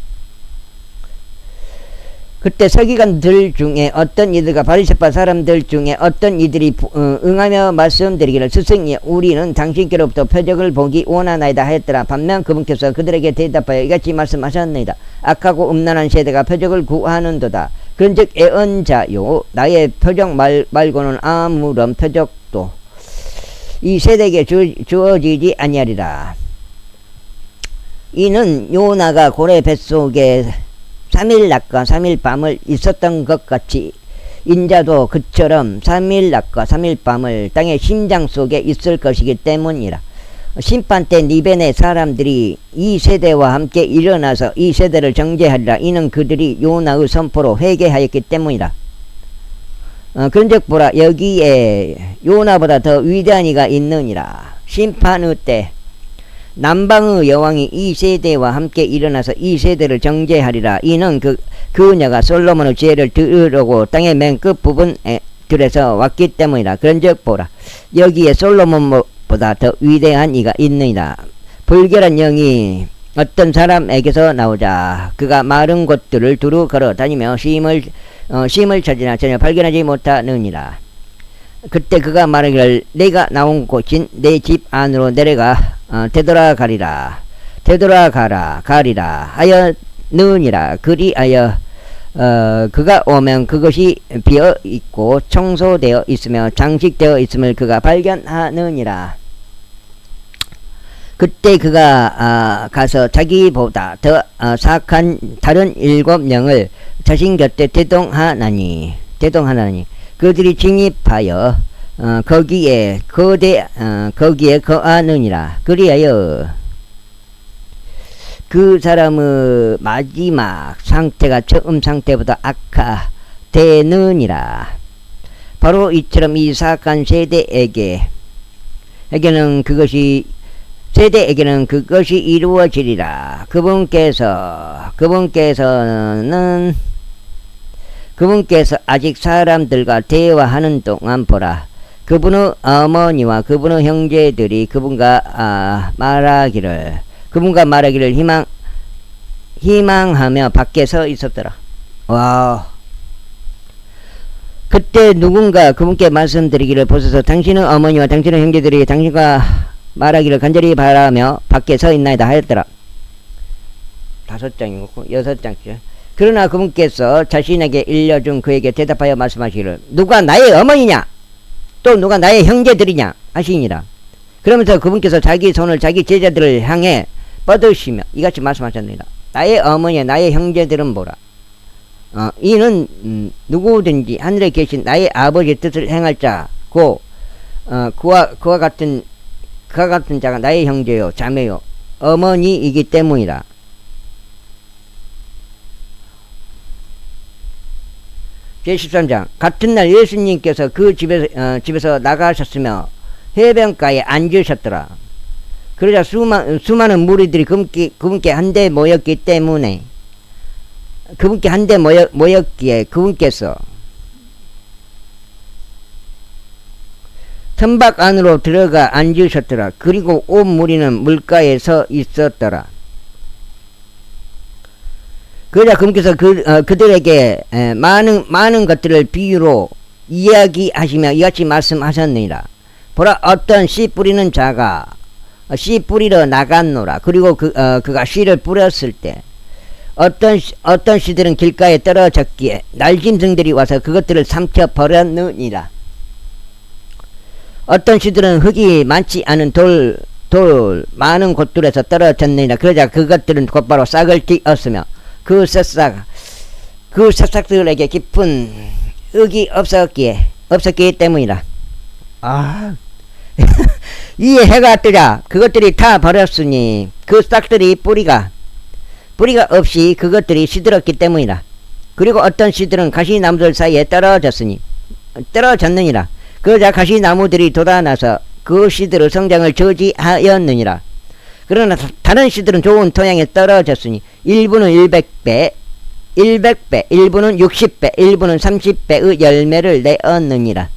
그때 서기관들 중에 어떤 이들과 바리새파 사람들 중에 어떤 이들이 응하며 말씀드리기를 스승이 우리는 당신께로부터 표적을 보기 원하나이다 하였더라. 반면 그분께서 그들에게 대답하여 이같이 말씀하셨나이다. 악하고 음란한 세대가 표적을 구하는도다. 그런즉 애언자요 나의 표적 말고는 아무런 표적도 이 세대에게 주어지지 아니하리라. 이는 요나가 고래 뱃속에 3일 낮과 3일 밤을 있었던 것 같이 인자도 그처럼 3일 낮과 3일 밤을 땅의 심장 속에 있을 것이기 때문이라. 심판 때 니베네 사람들이 이 세대와 함께 일어나서 이 세대를 정죄하리라. 이는 그들이 요나의 선포로 회개하였기 때문이라. 그런즉 보라 여기에 요나보다 더 위대한 이가 있느니라. 심판의 때 남방의 여왕이 이 세대와 함께 일어나서 이 세대를 정죄하리라. 이는 그녀가 솔로몬의 지혜를 들으려고 땅의 맨 끝부분에 들에서 왔기 때문이라. 그런즉 보라 여기에 솔로몬보다 더 위대한 이가 있느니라. 불결한 영이 어떤 사람에게서 나오자 그가 마른 곳들을 두루 걸어 다니며 심을 찾으나 전혀 발견하지 못하느니라. 그때 그가 말하기를 내가 나온 곳인 내 집 안으로 내려가 되돌아가리라 가리라 하였느니라. 그리하여 그가 오면 그것이 비어 있고 청소되어 있으며 장식되어 있음을 그가 발견하느니라. 그때 그가 가서 자기보다 더 사악한 다른 7명을 자신 곁에 대동하나니 그들이 진입하여 거기에 거하느니라. 그리하여 그 사람의 마지막 상태가 처음 상태보다 악화되느니라. 바로 이처럼 이 사악한 세대에게는 그것이 이루어지리라. 그분께서 아직 사람들과 대화하는 동안 보라 그분의 어머니와 그분의 형제들이 그분과 말하기를 희망하며 밖에 서 있었더라. 와. 그때 누군가 그분께 말씀드리기를 보소서 당신의 어머니와 당신의 형제들이 당신과 말하기를 간절히 바라며 밖에 서 있나이다 하였더라. 5장이고 6장이죠. 그러나 그분께서 자신에게 일러준 그에게 대답하여 말씀하시기를 누가 나의 어머니냐 또 누가 나의 형제들이냐 하시니라. 그러면서 그분께서 자기 손을 자기 제자들을 향해 뻗으시며 이같이 말씀하셨느니라. 나의 어머니 나의 형제들은 뭐라. 이는 누구든지 하늘에 계신 나의 아버지의 뜻을 행할 자고 그와 같은 자가 나의 형제요 자매요 어머니이기 때문이라. 제13장 같은 날 예수님께서 그 집에서 나가셨으며 해변가에 앉으셨더라. 그러자 수많은 무리들이 그분께 한데 모였기 때문에 모였기에 그분께서 선박 안으로 들어가 앉으셨더라. 그리고 온 무리는 물가에 서 있었더라. 그러자 그분께서 그들에게 많은 것들을 비유로 이야기하시며 이같이 말씀하셨느니라. 보라 어떤 씨 뿌리는 자가 씨 뿌리러 나갔노라. 그리고 그가 씨를 뿌렸을 때 어떤 씨들은 길가에 떨어졌기에 날짐승들이 와서 그것들을 삼켜 버렸느니라. 어떤 씨들은 흙이 많지 않은 돌 많은 곳들에서 떨어졌느니라. 그러자 그것들은 곧바로 싹을 틔었으며 그 새싹들에게 깊은 흙이 없었기 때문이라. 이 해가 뜨자 그것들이 다 버렸으니 그 싹들이 뿌리가 없이 그것들이 시들었기 때문이라. 그리고 어떤 씨들은 가시나무들 사이에 떨어졌느니라. 그러자 가시나무들이 돋아나서 그 씨들의 성장을 저지하였느니라. 그러나 다른 씨들은 좋은 토양에 떨어졌으니 일부는 100배, 일부는 60배, 일부는 30배의 열매를 내었느니라.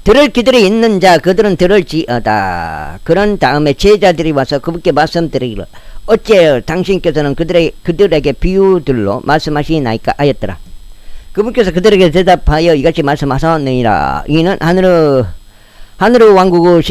들을 귀들이 있는 자 그들은 들을지어다. 그런 다음에 제자들이 와서 그분께 말씀드리기를 어째 당신께서는 그들에게 비유들로 말씀하시나이까 하였더라. 그분께서 그들에게 대답하여 이같이 말씀하셨느니라. 이는 하늘의 왕국의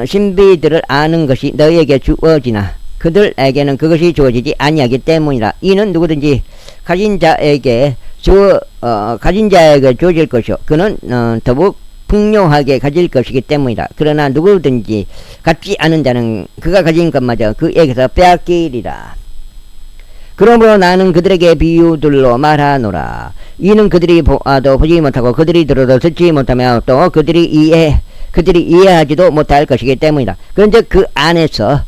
신비들을 아는 것이 너희에게 주어지나 그들에게는 그것이 주어지지 아니하기 때문이라. 이는 누구든지 가진 자에게 주어질 것이요 그는 더욱 풍요하게 가질 것이기 때문이라. 그러나 누구든지 갖지 않은 자는 그가 가진 것마저 그에게서 빼앗기리라. 그러므로 나는 그들에게 비유들로 말하노라. 이는 그들이 보아도 보지 못하고 그들이 들어도 듣지 못하며 또 그들이 이해하지도 못할 것이기 때문이다. 그런즉 그 안에서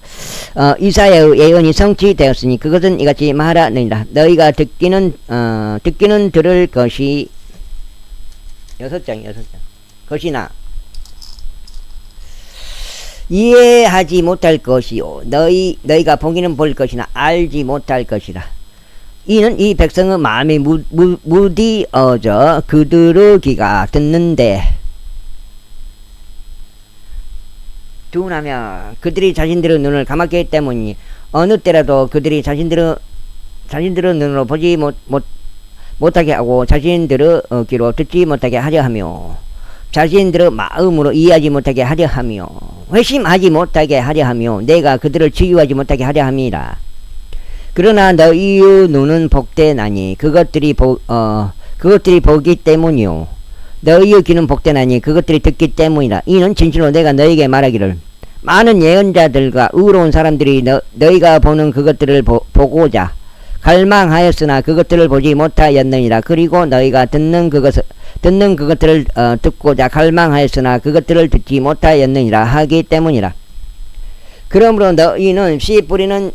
이사야의 예언이 성취되었으니 그것은 이같이 말하느니라. 너희가 듣기는 들을 것이 6장 것이나 이해하지 못할 것이요 너희가 보기는 볼 것이나 알지 못할 것이라. 이는 이 백성의 마음이 무디어져 그들의 귀가 듣는데 둔하며 그들이 자신들의 눈을 감았기 때문이니 어느 때라도 그들이 자신들의 눈으로 보지 못하게 하고 자신들의 귀로 듣지 못하게 하려 하며 자신들의 마음으로 이해하지 못하게 하려 하며 회심하지 못하게 하려 하며 내가 그들을 치유하지 못하게 하려 함이라. 그러나 너희의 눈은 복되나니 그것들이 보기 때문이요 너희의 귀는 복되나니 그것들이 듣기 때문이라. 이는 진실로 내가 너희에게 말하기를 많은 예언자들과 의로운 사람들이 너희가 보는 그것들을 보고자 갈망하였으나 그것들을 보지 못하였느니라. 그리고 너희가 듣는 그것들을 듣고자 갈망하였으나 그것들을 듣지 못하였느니라 하기 때문이라. 그러므로 너희는 씨 뿌리는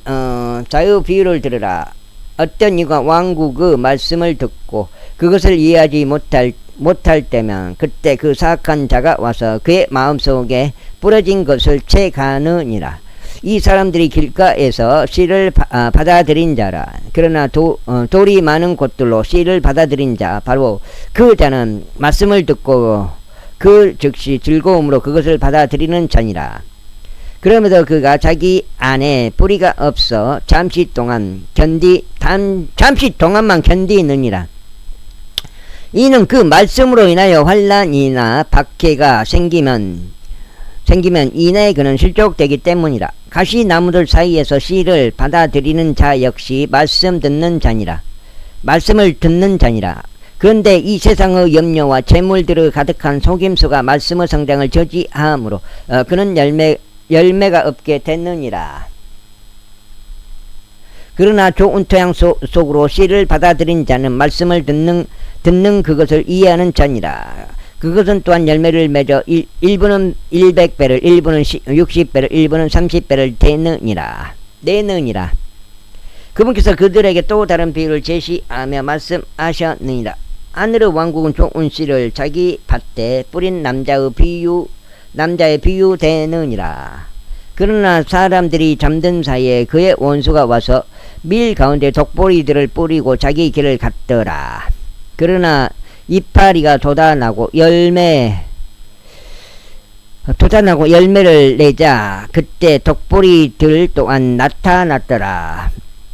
자의 비유를 들으라. 어떤 이가 왕국의 말씀을 듣고 그것을 이해하지 못할 때면 그때 그 사악한 자가 와서 그의 마음속에 뿌려진 것을 채가느니라. 이 사람들이 길가에서 씨를 받아들인 자라. 그러나 돌이 많은 곳들로 씨를 받아들인 자 바로 그 자는 말씀을 듣고 그 즉시 즐거움으로 그것을 받아들이는 자니라. 그럼에도 그가 자기 안에 뿌리가 없어 잠시 동안만 견디느니라. 이는 그 말씀으로 인하여 환난이나 박해가 생기면 이내 그는 실족되기 때문이라. 가시나무들 사이에서 씨를 받아들이는 자 역시 말씀을 듣는 자니라. 그런데 이 세상의 염려와 재물들의 가득한 속임수가 말씀의 성장을 저지하므로 그는 열매가 없게 됐느니라. 그러나 좋은 토양 속으로 씨를 받아들인 자는 말씀을 듣는 그것을 이해하는 자니라. 그것은 또한 열매를 맺어 일부는 100배를 일부는 60배를 일부는 30배를 내느니라. 그분께서 그들에게 또 다른 비유를 제시하며 말씀하셨느니라. 하늘의 왕국은 좋은 씨를 자기 밭에 뿌린 남자의 비유 되느니라. 그러나 사람들이 잠든 사이에 그의 원수가 와서 밀 가운데 독보리들을 뿌리고 자기 길을 갔더라. 그러나 이파리가 돋아나고 열매를 내자 그때 독보리들 또한 나타났더라.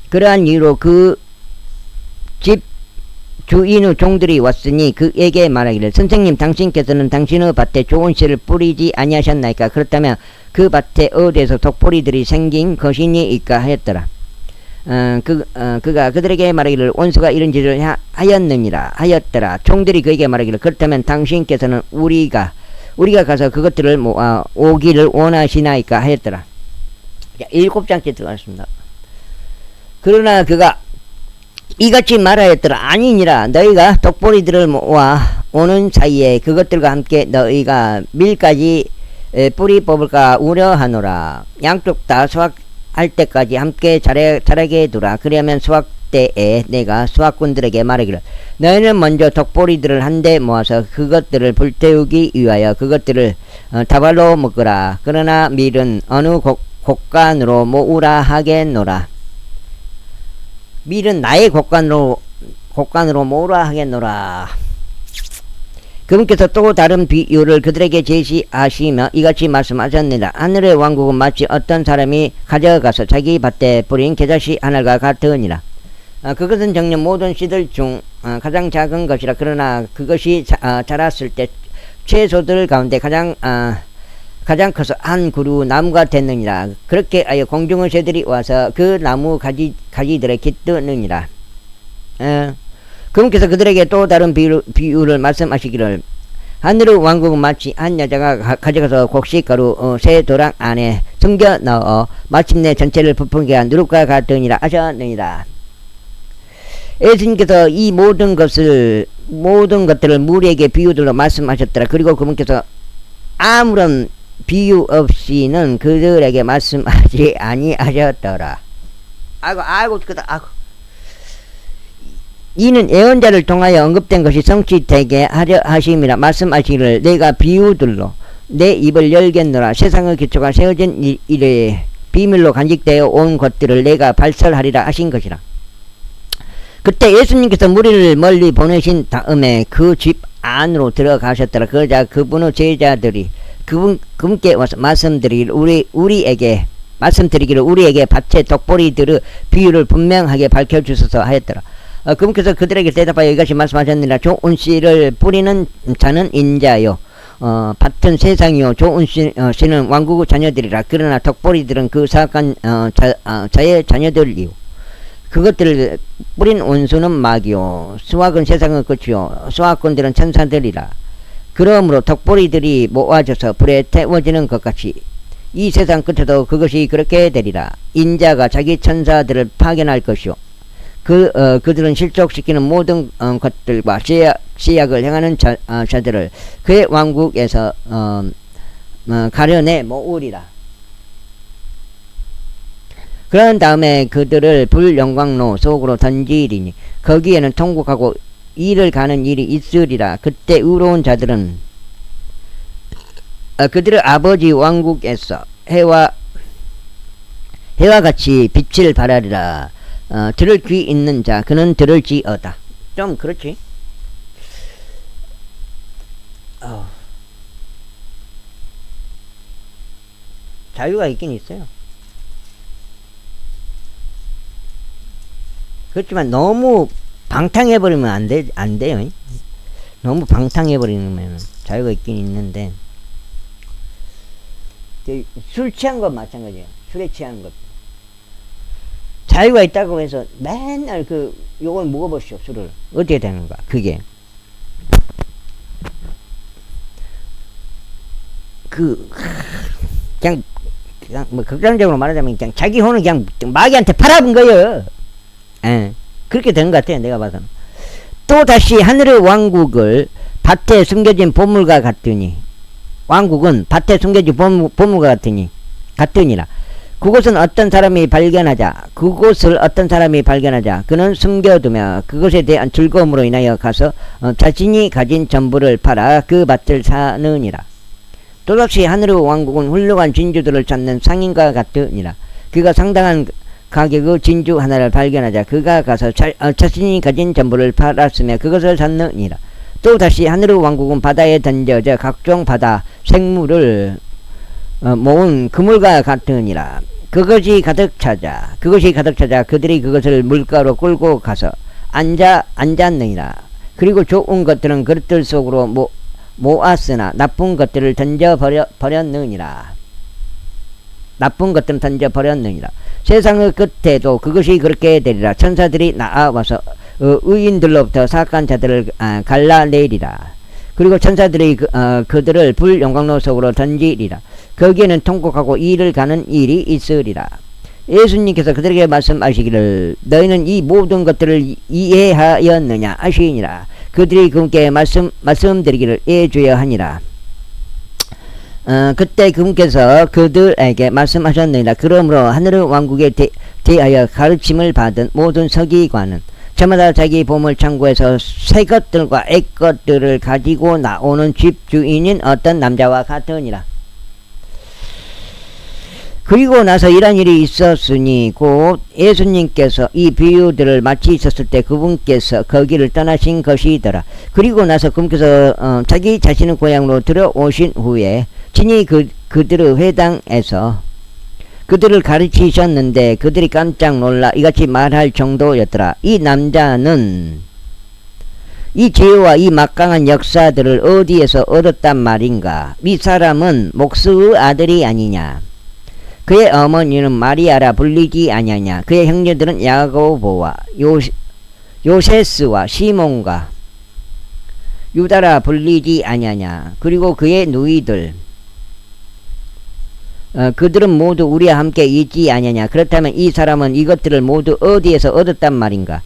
그러한 이유로 그 집 주인의 종들이 왔으니 그에게 말하기를 선생님 당신께서는 당신의 밭에 좋은 씨를 뿌리지 아니하셨나이까? 그렇다면 그 밭에 어디에서 독보리들이 생긴 것이니이까 하였더라. 그가 그들에게 말하기를 원수가 이런 짓을 하였더라. 종들이 그에게 말하기를 그렇다면 당신께서는 우리가 가서 그것들을 모아 오기를 원하시나이까 하였더라. 7장째 들어갔습니다. 그러나 그가 이같이 말하였더라. 아니니라. 너희가 독보리들을 모아 오는 사이에 그것들과 함께 너희가 밀까지 뿌리 뽑을까 우려하노라. 양쪽 다 수확할 때까지 함께 자라게 두라. 그러면 수확 때에 내가 수확꾼들에게 말하기를 너희는 먼저 독보리들을 한데 모아서 그것들을 불태우기 위하여 그것들을 다발로 먹으라. 그러나 밀은 어느 곳간으로 모으라 하겠노라. 밀은 나의 곳간으로 모으라 하겠노라. 그분께서 또 다른 비유를 그들에게 제시하시며 이같이 말씀하셨느니라. 하늘의 왕국은 마치 어떤 사람이 가져가서 자기 밭에 뿌린 겨자씨 하나가 같으니라. 그것은 정녕 모든 씨들 중 가장 작은 것이라. 그러나 그것이 자랐을 때 채소들 가운데 가장 커서 한 그루 나무가 됐느니라. 그렇게 하여 공중의 새들이 와서 그 나무 가지들에 깃드느니라. 그분께서 그들에게 또 다른 비유를 말씀하시기를, 하늘의 왕국은 마치 한 여자가 가져가서 곡식가루 새 도랑 안에 숨겨 넣어 마침내 전체를 부풀게 한 누룩과 같으니라 하셨느니라. 예수님께서 이 모든 것들을 무리에게 비유들로 말씀하셨더라. 그리고 그분께서 아무런 비유 없이는 그들에게 말씀하지 아니하셨더라. 아이고 이는 예언자를 통하여 언급된 것이 성취되게 하려 하심이라. 말씀하시기를, 내가 비유들로 내 입을 열겠노라. 세상의 기초가 세워진 이래 비밀로 간직되어 온 것들을 내가 발설하리라 하신 것이라. 그때 예수님께서 무리를 멀리 보내신 다음에 그 집 안으로 들어가셨더라. 그러자 그분의 제자들이 그분께 와서 말씀드리기를 우리에게 밭의 독보리들의 비유를 분명하게 밝혀주소서 하였더라. 그분께서 그들에게 대답하여 이것이 말씀하셨느니라. 좋은 씨를 뿌리는 자는 인자요, 밭은 세상이요, 좋은 씨는 왕국의 자녀들이라. 그러나 독보리들은 그 사악한 자의 자녀들이요, 그것들을 뿌린 원수는 마귀요, 수확은 세상의 끝이요, 수확꾼들은 천사들이라. 그러므로 독보리들이 모아져서 불에 태워지는 것 같이 이 세상 끝에도 그것이 그렇게 되리라. 인자가 자기 천사들을 파견할 것이요, 그들은 실족시키는 모든 것들과 시약을 행하는 자들을 그의 왕국에서 가려내 모으리라. 그런 다음에 그들을 불영광로 속으로 던지리니 거기에는 통곡하고 이를 가는 일이 있으리라. 그때 의로운 자들은 그들의 아버지 왕국에서 해와 같이 빛을 발하리라. 들을 귀 있는 자 그는 들을지어다. 좀 그렇지. 자유가 있긴 있어요. 그렇지만 너무 방탕해버리면 안 돼요. 너무 방탕해버리면 자유가 있긴 있는데, 술 취한 건 마찬가지예요. 술에 취하는 것. 자유가 있다고 해서 맨날 요걸 먹어보시오. 술을. 어떻게 되는가, 그게. 그냥 뭐 극단적으로 말하자면 그냥 자기 혼을 그냥 마귀한테 팔아본 거예요. 그렇게 된 것 같아요, 내가 봐서는. 또 다시 하늘의 왕국을 밭에 숨겨진 보물과 같으니, 왕국은 밭에 숨겨진 보물과 같으니라. 그것을 어떤 사람이 발견하자 그는 숨겨두며 그것에 대한 즐거움으로 인하여 가서 자신이 가진 전부를 팔아 그 밭을 사느니라. 또다시 하늘의 왕국은 훌륭한 진주들을 찾는 상인과 같으니라. 그가 상당한 가격의 진주 하나를 발견하자 그가 가서 자신이 가진 전부를 팔았으며 그것을 샀느니라. 또 다시 하늘의 왕국은 바다에 던져져 각종 바다 생물을 모은 그물과 같으니라. 그것이 가득 찾아 그들이 그것을 물가로 끌고 가서 앉았느니라. 그리고 좋은 것들은 그릇들 속으로 모았으나 나쁜 것들을 던져버렸느니라. 세상의 끝에도 그것이 그렇게 되리라. 천사들이 나와서 의인들로부터 사악한 자들을 갈라내리라. 그리고 천사들이 그들을 불영광로 속으로 던지리라. 거기에는 통곡하고 이를 가는 일이 있으리라. 예수님께서 그들에게 말씀하시기를, 너희는 이 모든 것들을 이해하였느냐 하시니라. 그들이 그분께 말씀드리기를, 예 주여 하니라. 그때 그분께서 그들에게 말씀하셨느니라. 그러므로 하늘의 왕국에 대하여 가르침을 받은 모든 서기관은 저마다 자기 보물 창고에서 새 것들과 액 것들을 가지고 나오는 집 주인인 어떤 남자와 같으니라. 그리고 나서 이런 일이 있었으니 곧 예수님께서 이 비유들을 마치 있었을 때 그분께서 거기를 떠나신 것이더라. 그리고 나서 그분께서 자기 자신의 고향으로 들어오신 후에 친히 그들의 회당에서 그들을 가르치셨는데 그들이 깜짝 놀라 이같이 말할 정도였더라. 이 남자는 이 지혜와 이 막강한 역사들을 어디에서 얻었단 말인가? 이 사람은 목수의 아들이 아니냐? 그의 어머니는 마리아라 불리지 아니하냐? 그의 형제들은 야고보와 요세스와 시몬과 유다라 불리지 아니하냐? 그리고 그의 누이들 그들은 모두 우리와 함께 있지 아니하냐? 그렇다면 이 사람은 이것들을 모두 어디에서 얻었단 말인가?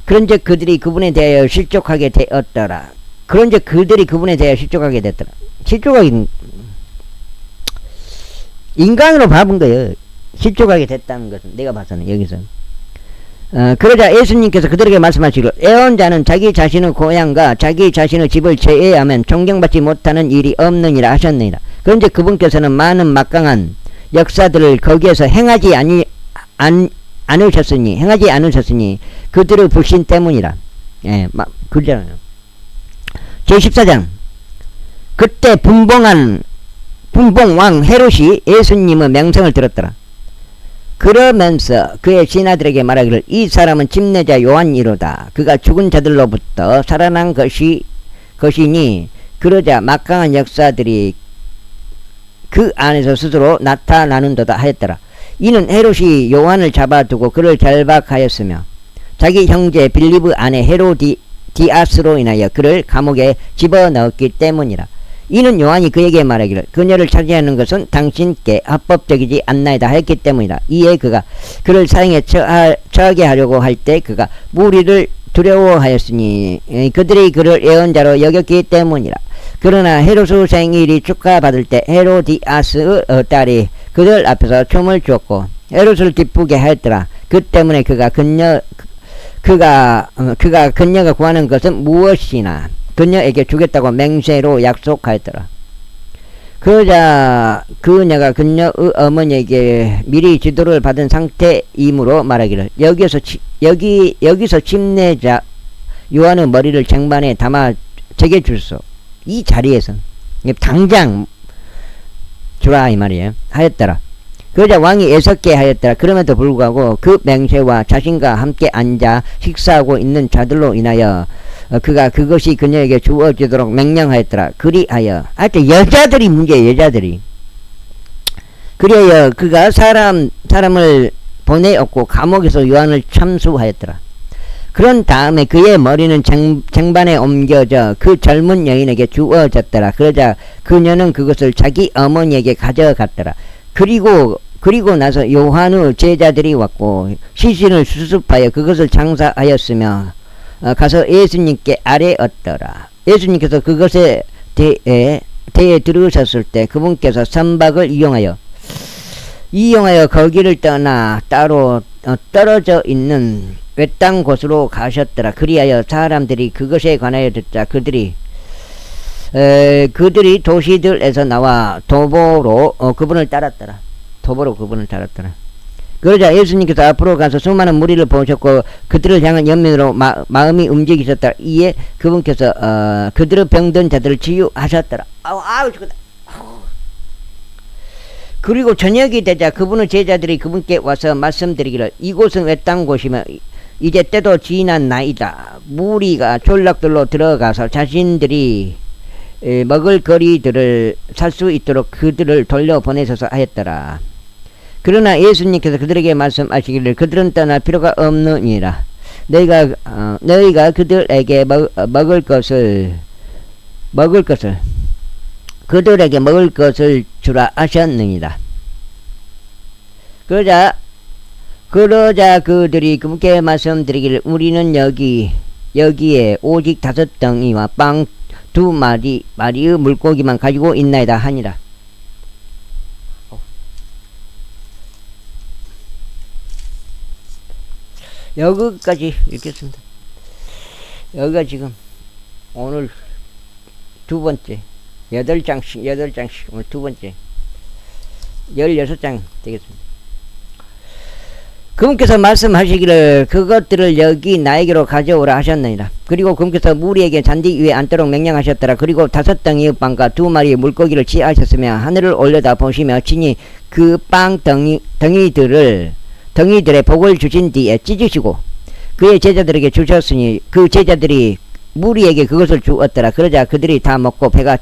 그런즉 그들이 그분에 대하여 실족하게 되었더라. 그런즉 그들이 그분에 대하여 실족하게 됐더라. 실족하기 인간으로 봐본 거예요. 실족하게 됐다는 것은 내가 봐서는 여기서. 그러자 예수님께서 그들에게 말씀하시기를 애언자는 자기 자신의 고향과 자기 자신의 집을 제외하면 존경받지 못하는 일이 없느니라 하셨느니라. 그런데 그분께서는 많은 막강한 역사들을 거기에서 행하지 않으셨으니 그들의 불신 때문이라. 예, 그러잖아요. 제14장. 그때 분봉왕 헤롯이 예수님의 명성을 들었더라. 그러면서 그의 신하들에게 말하기를 이 사람은 침례자 요한이로다. 그가 죽은 자들로부터 살아난 것이니 그러자 막강한 역사들이 그 안에서 스스로 나타나는도다 하였더라. 이는 헤롯이 요한을 잡아두고 그를 결박하였으며 자기 형제 빌립의 아내 헤로디아스로 인하여 그를 감옥에 집어넣었기 때문이라. 이는 요한이 그에게 말하기를 그녀를 차지하는 것은 당신께 합법적이지 않나이다 하였기 때문이라. 이에 그가 그를 사형에 처하게 하려고 할 때 그가 무리를 두려워하였으니 그들이 그를 예언자로 여겼기 때문이라. 그러나 헤롯의 생일이 축하받을 때 헤로디아스의 딸이 그들 앞에서 춤을 추었고 헤롯을 기쁘게 하였더라. 그 때문에 그가 그녀가 구하는 것은 무엇이나 그녀에게 주겠다고 맹세로 약속하였더라. 그러자 그녀가 그녀의 어머니에게 미리 지도를 받은 상태이므로 말하기를 여기서 침례자 요한의 머리를 쟁반에 담아 제게 주소. 이 자리에서 당장 주라 이 말이에요. 하였더라. 그러자 왕이 애석게 하였더라. 그럼에도 불구하고 그 맹세와 자신과 함께 앉아 식사하고 있는 자들로 인하여 그가 그것이 그녀에게 주어지도록 명령하였더라. 그리하여 하여튼 여자들이 문제예요. 여자들이. 그리하여 그가 사람을 보내었고 감옥에서 요한을 참수하였더라. 그런 다음에 그의 머리는 쟁반에 옮겨져 그 젊은 여인에게 주어졌더라. 그러자 그녀는 그것을 자기 어머니에게 가져갔더라. 그리고 나서 요한의 제자들이 왔고 시신을 수습하여 그것을 장사하였으며 가서 예수님께 아뢰었더라. 예수님께서 그것에 대해 들으셨을 때 그분께서 선박을 이용하여 거기를 떠나 따로 떨어져 있는 외딴 곳으로 가셨더라. 그리하여 사람들이 그것에 관하여 듣자 그들이 도시들에서 나와 도보로 그분을 따랐더라. 그러자 예수님께서 앞으로 가서 수많은 무리를 보셨고 그들을 향한 연민으로 마음이 움직이셨더라. 이에 그분께서 그들의 병든 자들을 치유하셨더라. 그리고 저녁이 되자 그분의 제자들이 그분께 와서 말씀드리기를 이곳은 외딴 곳이며 이제 때도 지난 나이다. 무리가 졸락들로 들어가서 자신들이 먹을 거리들을 살 수 있도록 그들을 돌려보내셔서 하였더라. 그러나 예수님께서 그들에게 말씀하시기를 그들은 떠날 필요가 없느니라. 너희가 그들에게 먹을 것을 그들에게 먹을 것을 주라 하셨느니라. 그러자 그들이 그분께 말씀드리기를 우리는 여기에 오직 5덩이와 빵 2마리의 물고기만 가지고 있나이다 하니라. 여기까지 읽겠습니다. 여기가 지금 오늘 2번째 8장씩 오늘 2번째 16장 되겠습니다. 그분께서 말씀하시기를 그것들을 여기 나에게로 가져오라 하셨느니라. 그리고 그분께서 무리에게 잔디 위에 앉도록 명령하셨더라. 그리고 5덩이의 빵과 2마리의 물고기를 취하셨으며 하늘을 올려다 보시며 친히 그 빵 덩이들의 복을 주신 뒤에 찢으시고 그의 제자들에게 주셨으니 그 제자들이 무리에게 그것을 주었더라. 그러자 그들이 다 먹고 배가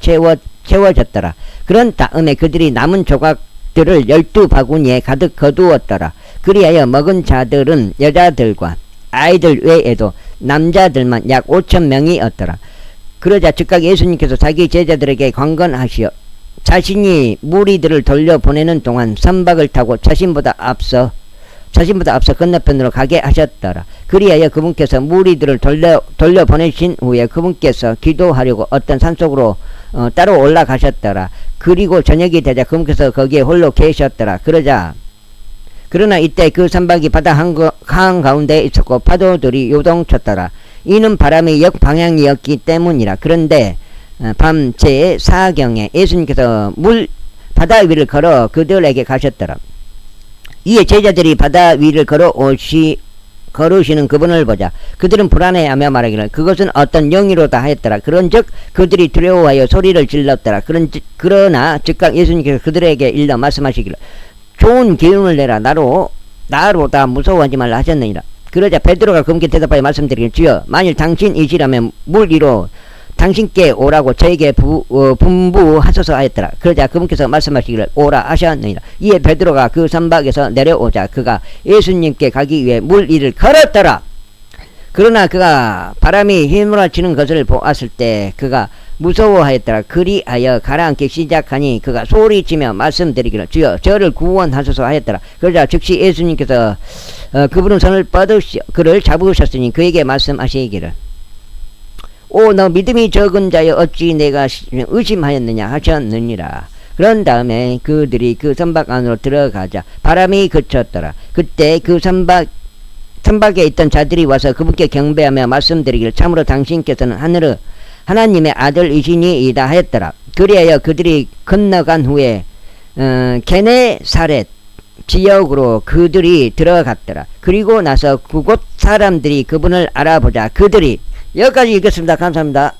채워졌더라. 그런 다음에 그들이 남은 조각들을 12바구니에 가득 거두었더라. 그리하여 먹은 자들은 여자들과 아이들 외에도 남자들만 약 5,000명이었더라. 그러자 즉각 예수님께서 자기 제자들에게 관건하시어 자신이 무리들을 돌려보내는 동안 선박을 타고 자신보다 앞서 건너편으로 가게 하셨더라. 그리하여 그분께서 무리들을 돌려보내신 후에 그분께서 기도하려고 어떤 산속으로 따로 올라가셨더라. 그리고 저녁이 되자 그분께서 거기에 홀로 계셨더라. 그러나 이때 그 선박이 바다 한가운데에 있었고 파도들이 요동쳤더라. 이는 바람의 역방향이었기 때문이라. 그런데 밤제 4경에 예수님께서 바다 위를 걸어 그들에게 가셨더라. 이에 제자들이 바다 위를 걸으시는 그분을 보자 그들은 불안해하며 말하기를 그것은 어떤 영이로다 하였더라. 그런즉 그들이 두려워하여 소리를 질렀더라. 그러나 즉각 예수님께서 그들에게 일러 말씀하시기를 좋은 기운을 내라. 나로다 무서워하지 말라 하셨느니라. 그러자 베드로가 그분께 대답하여 말씀드리기를 주여 만일 당신이시라면 물 위로 당신께 오라고 저에게 분부하소서 하였더라. 그러자 그분께서 말씀하시기를 오라 하셨느니라. 이에 베드로가 그 선박에서 내려오자 그가 예수님께 가기 위해 물 위를 걸었더라. 그러나 그가 바람이 휘몰아치는 것을 보았을 때 그가 무서워하였더라. 그리하여 가라앉기 시작하니 그가 소리치며 말씀드리기를 주여 저를 구원하소서 하였더라. 그러자 즉시 예수님께서 그분의 손을 뻗으시어 그를 잡으셨으니 그에게 말씀하시기를 오 너 믿음이 적은 자여 어찌 내가 의심하였느냐 하셨느니라. 그런 다음에 그들이 그 선박 안으로 들어가자 바람이 그쳤더라. 그때 그 선박에 있던 자들이 와서 그분께 경배하며 말씀드리기를 참으로 당신께서는 하나님의 아들이시니이다 하였더라. 그리하여 그들이 건너간 후에 게네사렛 지역으로 그들이 들어갔더라. 그리고 나서 그곳 사람들이 그분을 알아보자 그들이 여기까지 읽겠습니다. 감사합니다.